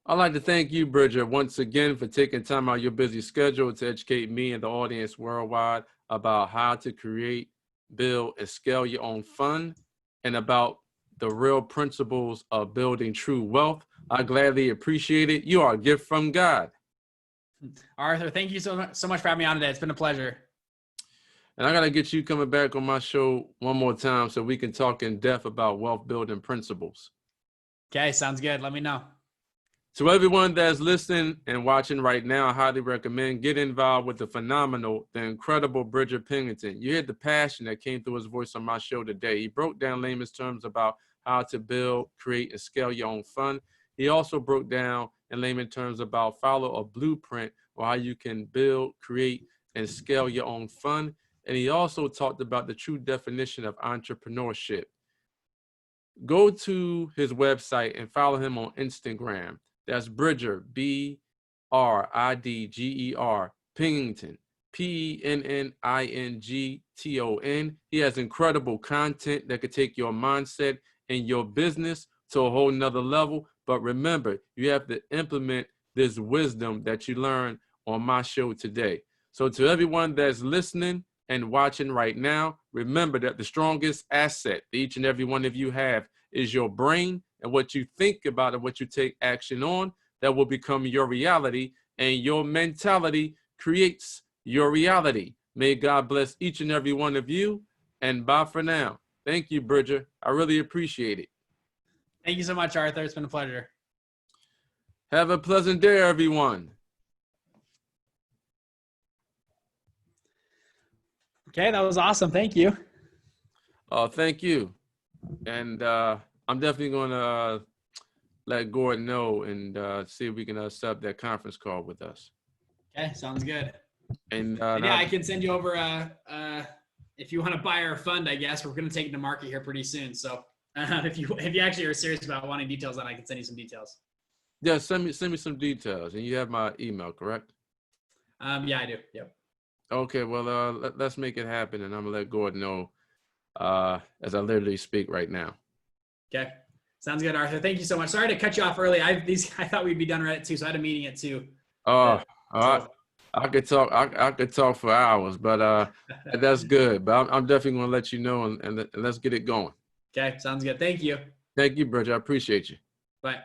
I'd like to thank you, Bridger, once again for taking time out of your busy schedule to educate me and the audience worldwide about how to create, build, and scale your own fund and about the real principles of building true wealth. I gladly appreciate it. You are a gift from God. Arthur, thank you so much for having me on today. It's been a pleasure. And I got to get you coming back on my show one more time so we can talk in depth about wealth building principles. Okay, sounds good. Let me know. To everyone that's listening and watching right now, I highly recommend get involved with the phenomenal, the incredible Bridger Pennington. You heard the passion that came through his voice on my show today. He broke down layman's terms about how to build, create, and scale your own fund. He also broke down in layman's terms about follow a blueprint or how you can build, create, and scale your own fund. And he also talked about the true definition of entrepreneurship. Go to his website and follow him on Instagram. That's Bridger, B-R-I-D-G-E-R, Pennington, P-E-N-N-I-N-G-T-O-N. He has incredible content that could take your mindset and your business to a whole nother level. But remember, you have to implement this wisdom that you learned on my show today. So to everyone that's listening and watching right now, remember that the strongest asset that each and every one of you have is your brain and what you think about and what you take action on, that will become your reality, and your mentality creates your reality. May God bless each and every one of you, and bye for now. Thank you, Bridger. I really appreciate it. Thank you so much, Arthur. It's been a pleasure. Have a pleasant day, everyone. Okay, that was awesome. Thank you. Thank you. And I'm definitely going to let Gordon know and see if we can set up that conference call with us. Okay, sounds good. And yeah, I can send you over if you want to buy our fund. I guess we're going to take it to market here pretty soon. So if you actually are serious about wanting details, then I can send you some details. Yeah, send me some details. And you have my email, correct? Yeah, I do. Yep. Okay, well, let's make it happen, and I'm gonna let Gordon know as I literally speak right now. Okay, sounds good, Arthur. Thank you so much. Sorry to cut you off early. I thought we'd be done right at 2, so I had a meeting at 2. Oh, I could talk. I could talk for hours, but that's good. But I'm definitely gonna let you know, and let's get it going. Okay, sounds good. Thank you. Thank you, Bridger. I appreciate you. Bye.